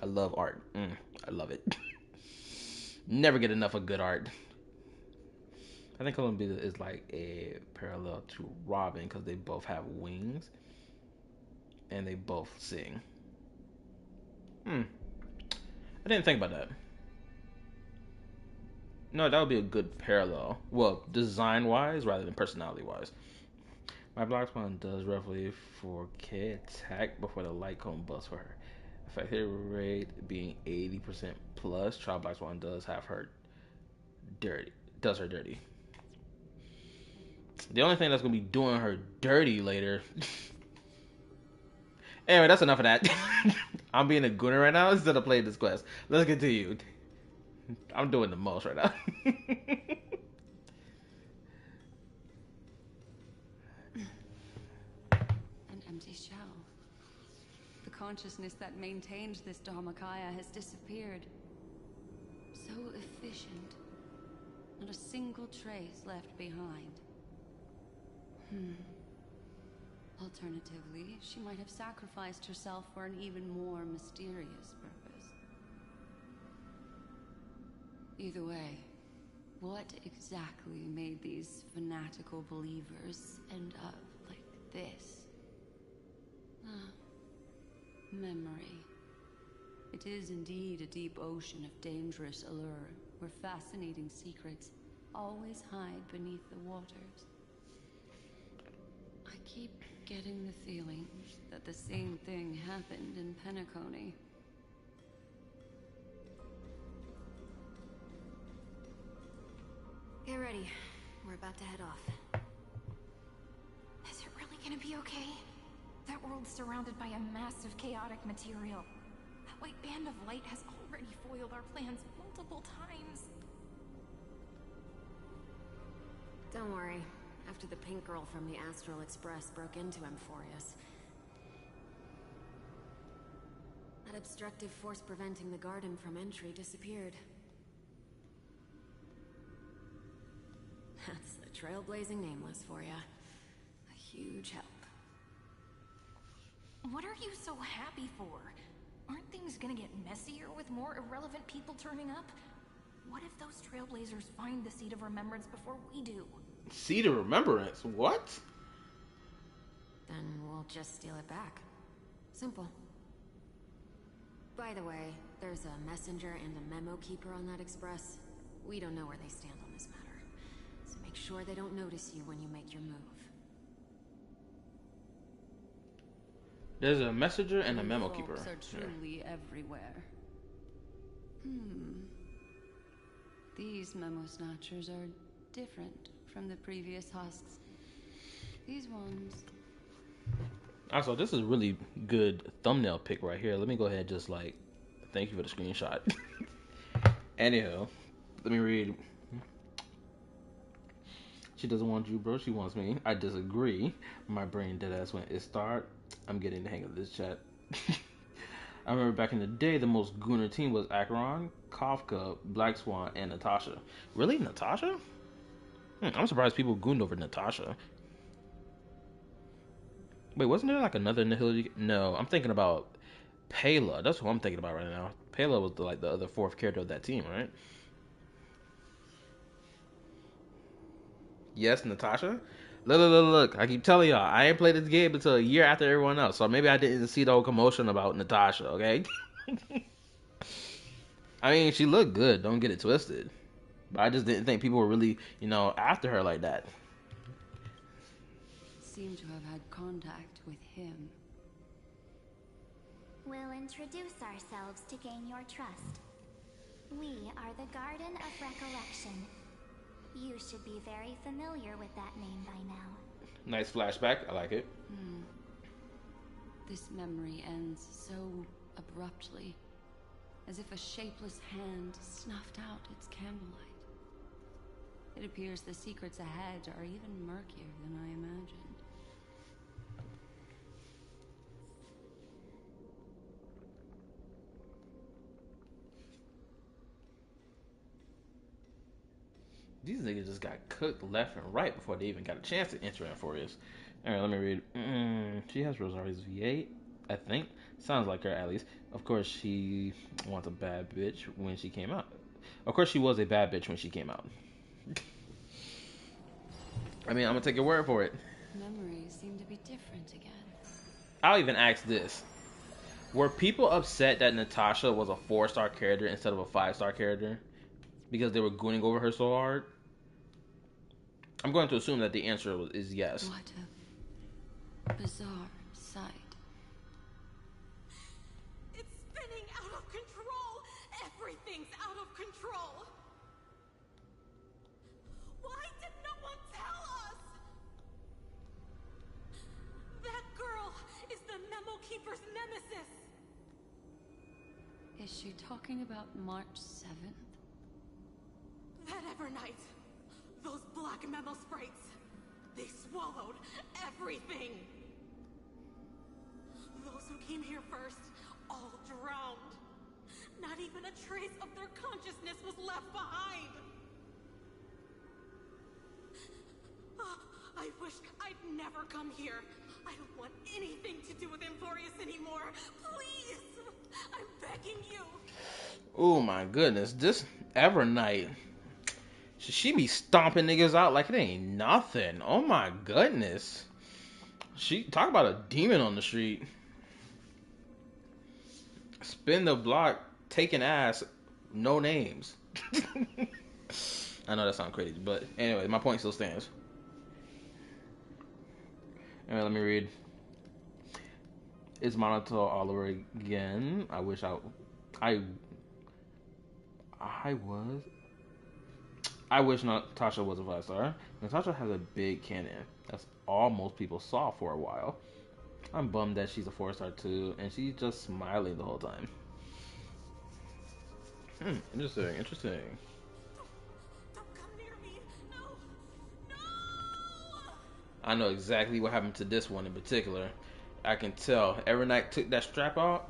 I love art. I love it. Never get enough of good art. I think Columbia is like a parallel to Robin because they both have wings and they both sing. I didn't think about that. No, that would be a good parallel. Well, design-wise rather than personality-wise. My Black Swan does roughly 4k attack before the light cone busts for her. Effective rate being 80% plus, Child Black Swan does have her dirty. Does her dirty. The only thing that's gonna be doing her dirty later. Anyway, that's enough of that. I'm being a gooner right now instead of playing this quest. Let's continue. I'm doing the most right now. An empty shell. The consciousness that maintained this Dharmakaya has disappeared. So efficient. Not a single trace left behind. Alternatively, she might have sacrificed herself for an even more mysterious purpose. Either way, what exactly made these fanatical believers end up like this? Memory. It is indeed a deep ocean of dangerous allure, where fascinating secrets always hide beneath the waters. I keep getting the feeling that the same thing happened in Penacony. Get ready. We're about to head off. Is it really gonna be okay? That world's surrounded by a massive chaotic material. That white band of light has already foiled our plans multiple times. Don't worry. After the pink girl from the Astral Express broke into Amphorius, that obstructive force preventing the garden from entry disappeared. That's the trailblazing nameless for ya. A huge help. What are you so happy for? Aren't things gonna get messier with more irrelevant people turning up? What if those trailblazers find the Seed of Remembrance before we do? Seed of Remembrance? What? Then we'll just steal it back. Simple. By the way, there's a messenger and a memo keeper on that express. We don't know where they stand on this matter, so make sure they don't notice you when you make your move. There's a messenger and a memo keeper. Folks are truly everywhere. These memo snatchers are different from the previous husks. These ones... Also, this is really good thumbnail pick right here. Let me go ahead and just like, thank you for the screenshot. Anyhow, let me read. She doesn't want you, bro. She wants me. I disagree. My brain dead ass when it start. I'm getting the hang of this chat. I remember back in the day, the most gooner team was Acheron, Kafka, Black Swan, and Natasha. Really, Natasha? I'm surprised people gooned over Natasha. Wait, wasn't there like another Nihility? No, I'm thinking about Pela. That's what I'm thinking about right now. Pela was like the other fourth character of that team, right? Yes, Natasha. Look. I keep telling y'all, I ain't played this game until a year after everyone else, so maybe I didn't see the whole commotion about Natasha. Okay. I mean, she looked good. Don't get it twisted. But I just didn't think people were really, after her like that. Seem to have had contact with him. We'll introduce ourselves to gain your trust. We are the Garden of Recollection. You should be very familiar with that name by now. Nice flashback. I like it. This memory ends so abruptly, as if a shapeless hand snuffed out its candlelight. It appears the secrets ahead are even murkier than I imagined. These niggas just got cooked left and right before they even got a chance to enter Amphorius. Alright, let me read. She has Rosaria's V8, I think. Sounds like her, at least. Of course, she wants a bad bitch when she came out. Of course, she was a bad bitch when she came out. I mean, I'm gonna take your word for it. Memories seem to be different again. I'll even ask this. Were people upset that Natasha was a 4-star character instead of a 5-star character? Because they were gooning over her so hard? I'm going to assume that the answer is yes. What a bizarre sight. It's spinning out of control! Everything's out of control! Why did no one tell us? That girl is the Memo Keeper's nemesis! Is she talking about March 7th? That Evernight, those black memo sprites, they swallowed everything. Those who came here first all drowned. Not even a trace of their consciousness was left behind. I wish I'd never come here. I don't want anything to do with Amphorius anymore. Please, I'm begging you. Oh my goodness, this Evernight. She be stomping niggas out like it ain't nothing. Oh my goodness. She talk about a demon on the street. Spin the block, taking ass, no names. I know that sounds crazy, but anyway, my point still stands. Alright, let me read. It's Monotone all over again. I wish Natasha was a 5-star. Natasha has a big cannon. That's all most people saw for a while. I'm bummed that she's a 4-star too, and she's just smiling the whole time. Interesting. Don't come near me. No. I know exactly what happened to this one in particular. I can tell. Evernight took that strap off.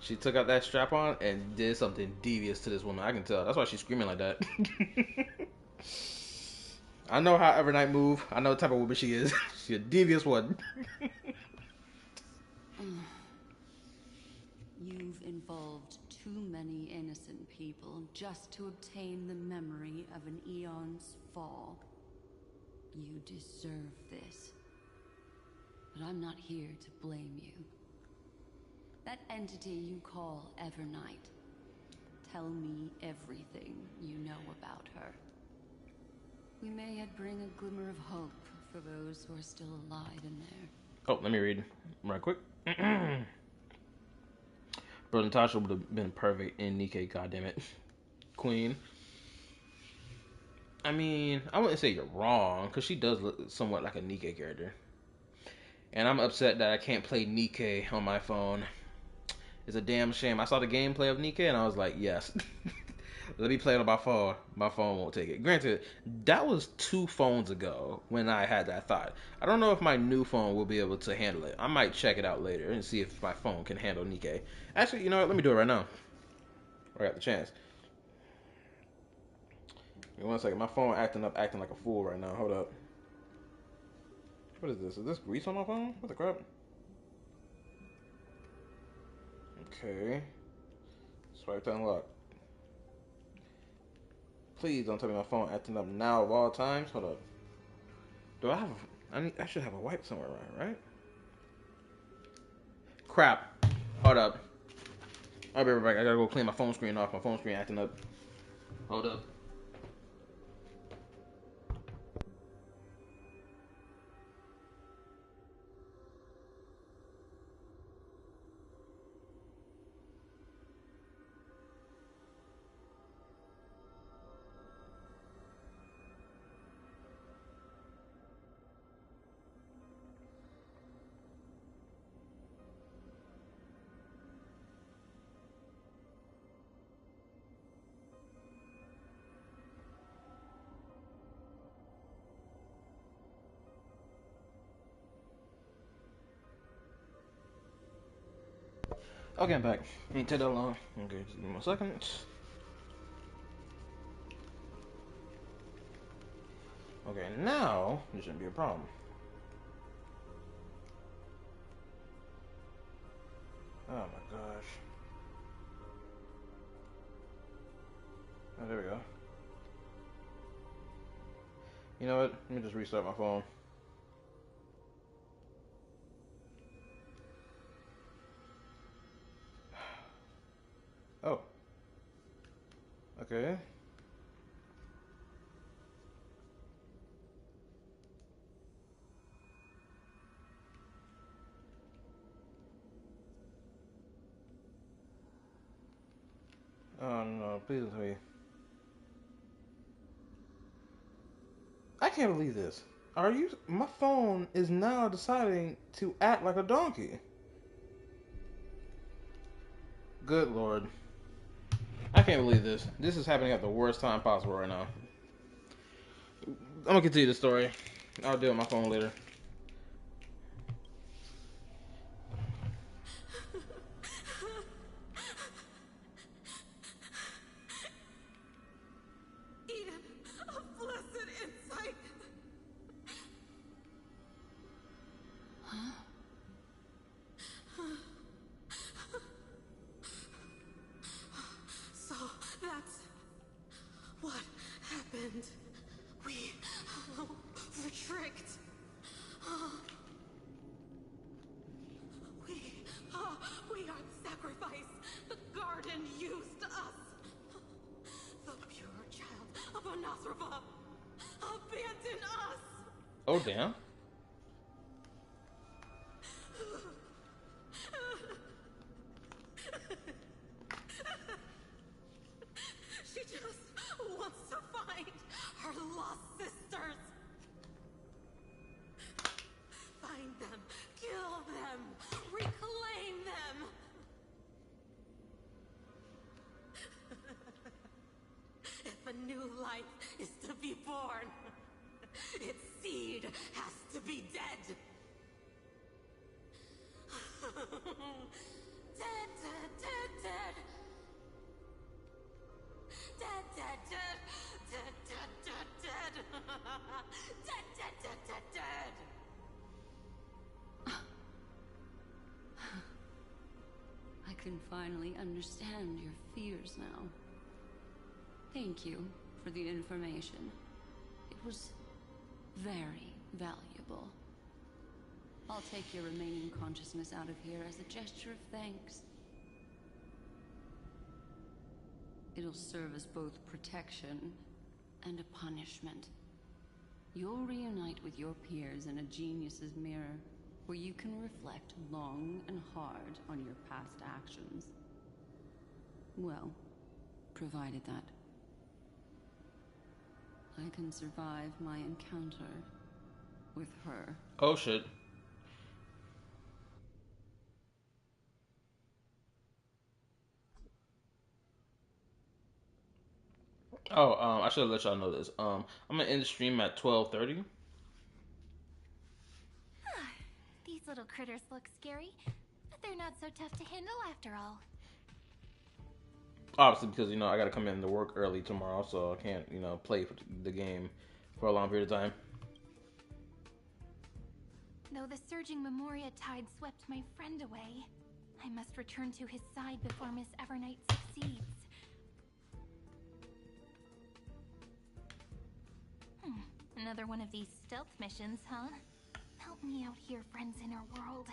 She took out that strap on and did something devious to this woman. I can tell. That's why she's screaming like that. I know how Evernight move. I know the type of woman she is. She's a devious one. You've involved too many innocent people just to obtain the memory of an eon's fall. You deserve this. But I'm not here to blame you. That entity you call Evernight. Tell me everything you know about her. We may yet bring a glimmer of hope for those who are still alive in there. Oh, let me read right quick. Bro, Natasha would have been perfect in Nikke, goddammit. Queen. I mean, I wouldn't say you're wrong, because she does look somewhat like a Nikke character. And I'm upset that I can't play Nikke on my phone. It's a damn shame. I saw the gameplay of Nikke and I was like, yes. Let me play it on my phone. My phone won't take it. Granted, that was 2 phones ago when I had that thought. I don't know if my new phone will be able to handle it. I might check it out later and see if my phone can handle Nikke. Actually, you know what? Let me do it right now. I got the chance. Wait 1 second. My phone acting like a fool right now. Hold up. What is this? Is this grease on my phone? What the crap? Okay. Swipe to unlock. Please don't tell me my phone acting up now of all times. Hold up. Do I have I should have a wipe somewhere, right? Crap. Hold up. I'll be right back. I gotta go clean my phone screen off. My phone screen acting up. Hold up. Okay, I'm back. Ain't take that long. Okay, just give me 1 second. Okay, now this shouldn't be a problem. Oh my gosh. Oh, there we go. You know what? Let me just restart my phone. Oh. Okay. Oh no, please don't tell me. I can't believe this. Are you? My phone is now deciding to act like a donkey. Good lord. I can't believe this. This is happening at the worst time possible right now. I'm gonna continue the story. I'll deal with my phone later. Eden, a blessed insight. So that's what happened. We were tricked. We are the sacrifice. The garden used us. The pure child of Anasrava abandoned us. Oh damn. She just wants to find her lost sisters. Find them, kill them, reclaim them. If a new life is to be born, its seed has to be dead. Dead, dead, dead, dead. Dead, dead, dead. Dead, dead, dead, dead. Dead, dead, dead, dead, dead. I can finally understand your fears now. Thank you for the information. It was very valuable. I'll take your remaining consciousness out of here as a gesture of thanks. It'll serve as both protection and a punishment. You'll reunite with your peers in a genius's mirror, where you can reflect long and hard on your past actions. Well, provided that I can survive my encounter with her. Oh shit. Oh, I should have let y'all know this. I'm gonna end the stream at 12:30. These little critters look scary, but they're not so tough to handle after all. Obviously, because I gotta come in to work early tomorrow, so I can't play the game for a long period of time. Though the surging Memoria tide swept my friend away, I must return to his side before Miss Evernight succeeds. Another one of these stealth missions, huh? Help me out here, friends in her world.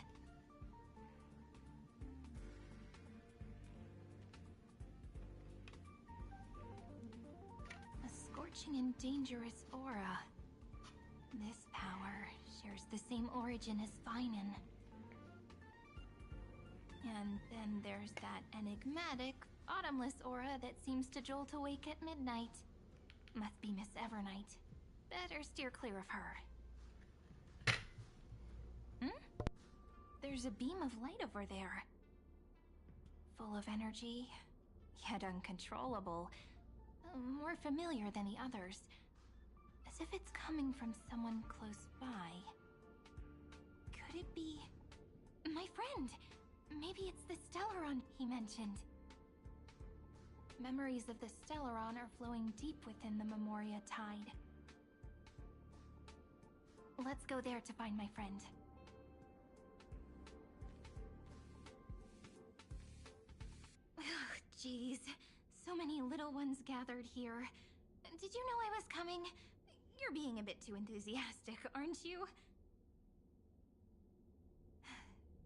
A scorching and dangerous aura. This power shares the same origin as Finan. And then there's that enigmatic, autumnless aura that seems to jolt awake at midnight. Must be Miss Evernight. Better steer clear of her. There's a beam of light over there. Full of energy, yet uncontrollable. More familiar than the others. As if it's coming from someone close by. Could it be... my friend? Maybe it's the Stellaron he mentioned. Memories of the Stellaron are flowing deep within the Memoria tide. Let's go there to find my friend. Jeez, so many little ones gathered here. Did you know I was coming? You're being a bit too enthusiastic, aren't you?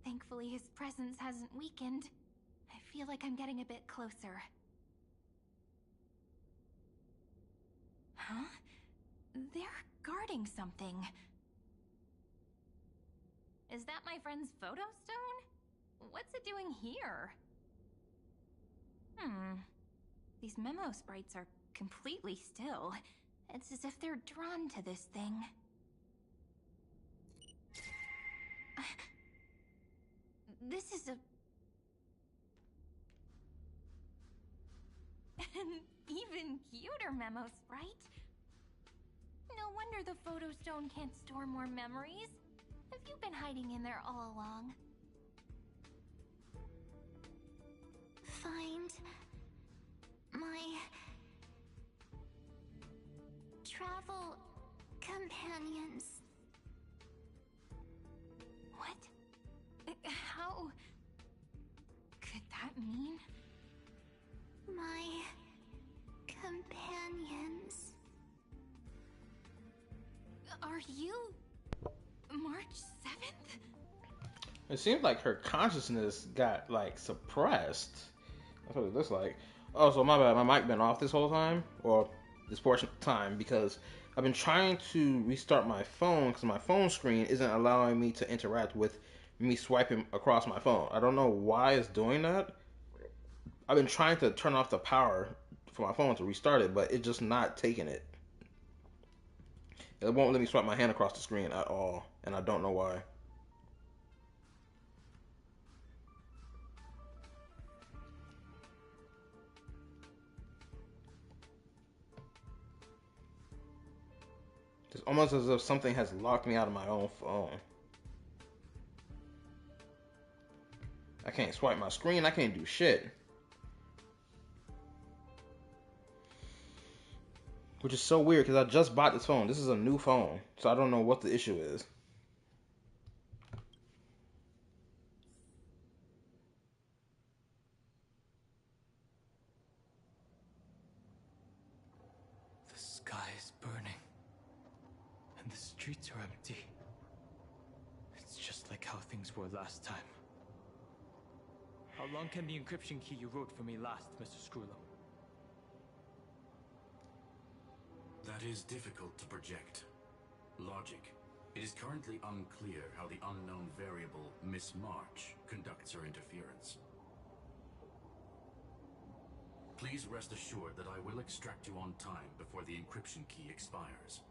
Thankfully, his presence hasn't weakened. I feel like I'm getting a bit closer. Huh? They're guarding something. Is that my friend's photo stone? What's it doing here? These memo sprites are completely still. It's as if they're drawn to this thing. This is an even cuter memo sprite. No wonder the photo stone can't store more memories. Have you been hiding in there all along? Find my travel companions. What? How could that mean? My companions. Are you March 7th? It seems like her consciousness got suppressed. That's what it looks like. Oh, so my bad. My mic been off this whole time, or this portion of time, because I've been trying to restart my phone because my phone screen isn't allowing me to interact with me swiping across my phone. I don't know why it's doing that. I've been trying to turn off the power for my phone to restart it, but it's just not taking it. It won't let me swipe my hand across the screen at all, and I don't know why. It's almost as if something has locked me out of my own phone. I can't swipe my screen. I can't do shit. Which is so weird because I just bought this phone. This is a new phone. So I don't know what the issue is. The sky is burning. And the streets are empty. It's just like how things were last time. How long can the encryption key you wrote for me last, Mr. Screwlow? That is difficult to project. Logic. It is currently unclear how the unknown variable, Miss March, conducts her interference. Please rest assured that I will extract you on time before the encryption key expires.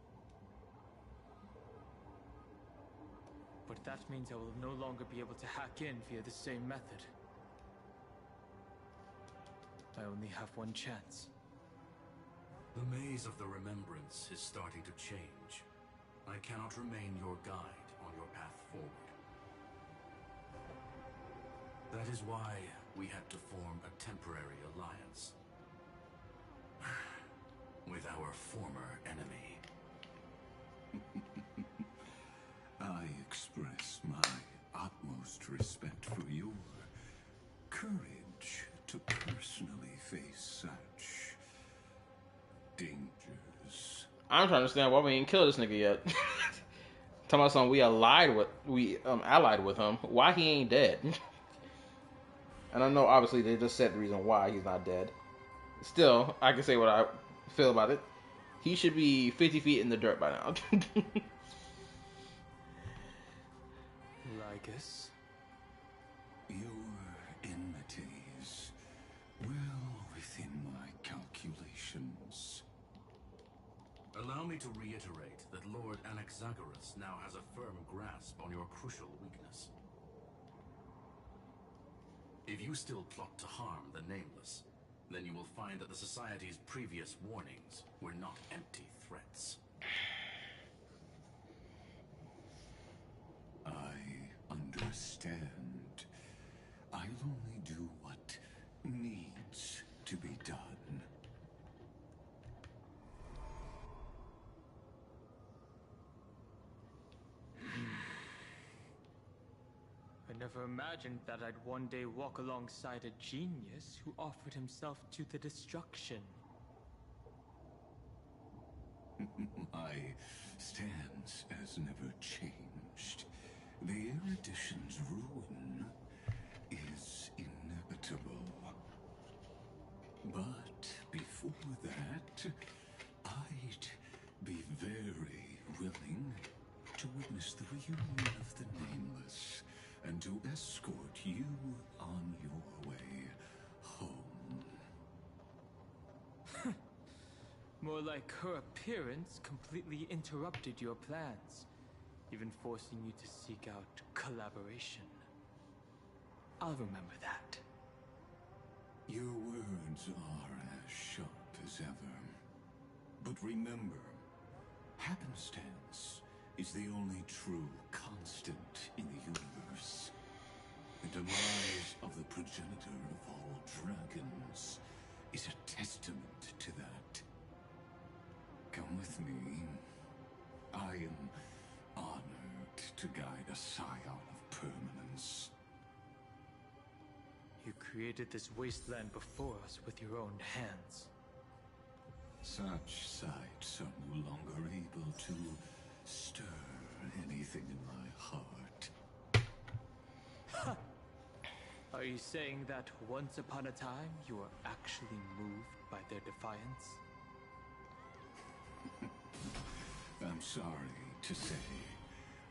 But that means I will no longer be able to hack in via the same method. I only have one chance. The maze of the Remembrance is starting to change. I cannot remain your guide on your path forward. That is why we had to form a temporary alliance with our former enemy. I express my utmost respect for your courage to personally face such dangers. I'm trying to understand why we ain't killed this nigga yet. Talking about something we allied with him. Why he ain't dead? And I know obviously they just said the reason why he's not dead. Still, I can say what I feel about it. He should be 50 feet in the dirt by now. Lygus? Your enmities, well within my calculations. Allow me to reiterate that Lord Anaxagoras now has a firm grasp on your crucial weakness. If you still plot to harm the Nameless, then you will find that the Society's previous warnings were not empty threats. I understand. I'll only do what needs to be done. I never imagined that I'd one day walk alongside a genius who offered himself to the destruction. My stance has never changed. The erudition's ruin is inevitable. But before that, I'd be very willing to witness the reunion of the Nameless and to escort you on your way home. More like her appearance completely interrupted your plans, even forcing you to seek out collaboration. I'll remember that. Your words are as sharp as ever. But remember, happenstance is the only true constant in the universe. The demise of the progenitor of all dragons is a testament to that. Come with me. I am honored to guide a scion of permanence. You created this wasteland before us with your own hands. Such sights are no longer able to stir anything in my heart. Are you saying that once upon a time you were actually moved by their defiance? I'm sorry to say,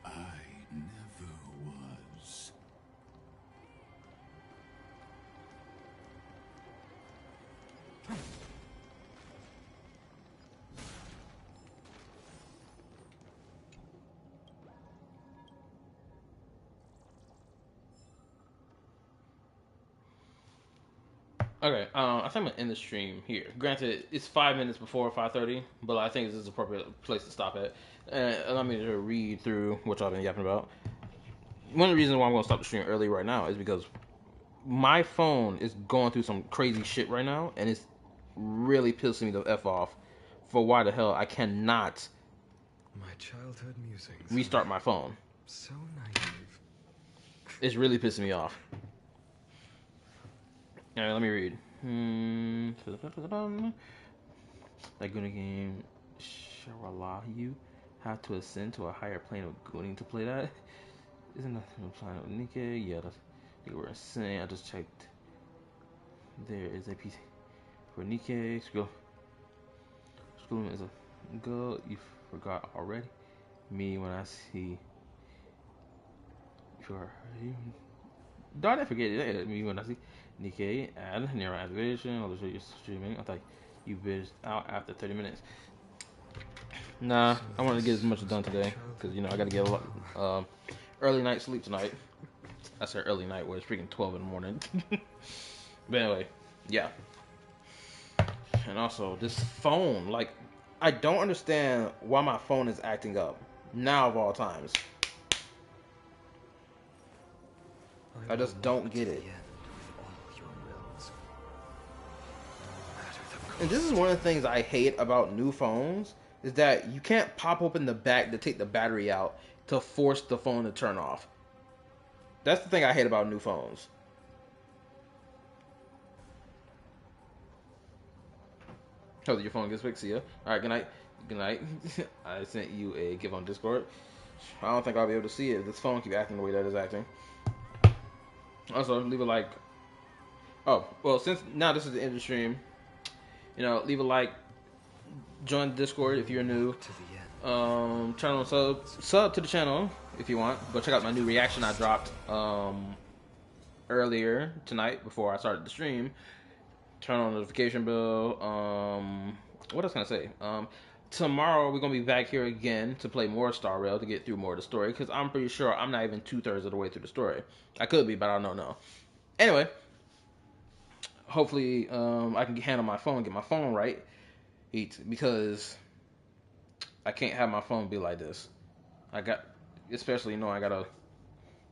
I never was. Okay, I think I'm gonna end the stream here. Granted, it's 5 minutes before 5:30, but I think this is the appropriate place to stop at. Allow me to read through what y'all been yapping about. One of the reasons why I'm gonna stop the stream early right now is because my phone is going through some crazy shit right now, and it's really pissing me the f off. For why the hell I cannot My childhood musings. restart my phone. So naive. It's really pissing me off. Alright, let me read. That Gooning game, shall allow you have to ascend to a higher plane of Gooning to play that. Isn't that the plan of Nikkei? Yeah, that's, they were insane. I just checked. There is a PC for Nikkei. School is a go. You forgot already. Me when I see. Don't I forget it? Me when I see Nikkei add neural activation. I'll show you streaming. I thought you bitched out after 30 minutes. Nah, I wanted to get as much done today because I got to get a lot early night sleep tonight. I said early night, where it's freaking 12 in the morning. But anyway, yeah. And also this phone, like, I don't understand why my phone is acting up now of all times. I just don't get it. And this is one of the things I hate about new phones, is that you can't pop open the back to take the battery out to force the phone to turn off. That's the thing I hate about new phones. Oh, your phone gets fixed, see ya. Alright, good night. Good night. I sent you a gift on Discord. I don't think I'll be able to see it if this phone keep acting the way that it's acting. Also, leave a like. Oh, well, since now this is the end of the stream, leave a like, join Discord if you're new. Turn on sub to the channel if you want. Go check out my new reaction I dropped earlier tonight before I started the stream. Turn on the notification bell. What else can I say? Tomorrow we're gonna be back here again to play more Star Rail to get through more of the story, because I'm pretty sure I'm not even 2/3 of the way through the story. I could be, but I don't know. Anyway, hopefully I can handle my phone, get my phone right, because I can't have my phone be like this. Especially I gotta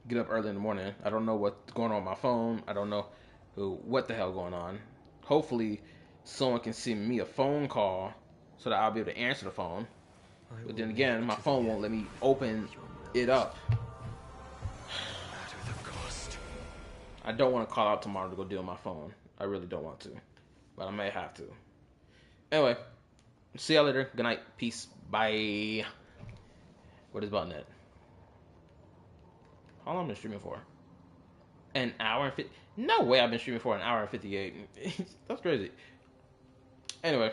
get up early in the morning. I don't know what's going on with my phone. I don't know what the hell going on. Hopefully someone can send me a phone call so that I'll be able to answer the phone. But then again, my phone won't let me open it up. I don't want to call out tomorrow to go deal with my phone. I really don't want to, but I may have to. Anyway, see y'all later. Good night. Peace. Bye. What is button.net? How long have I been streaming for? An hour and 50? No way I've been streaming for an hour and 58. That's crazy. Anyway,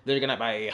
later. Good night. Bye.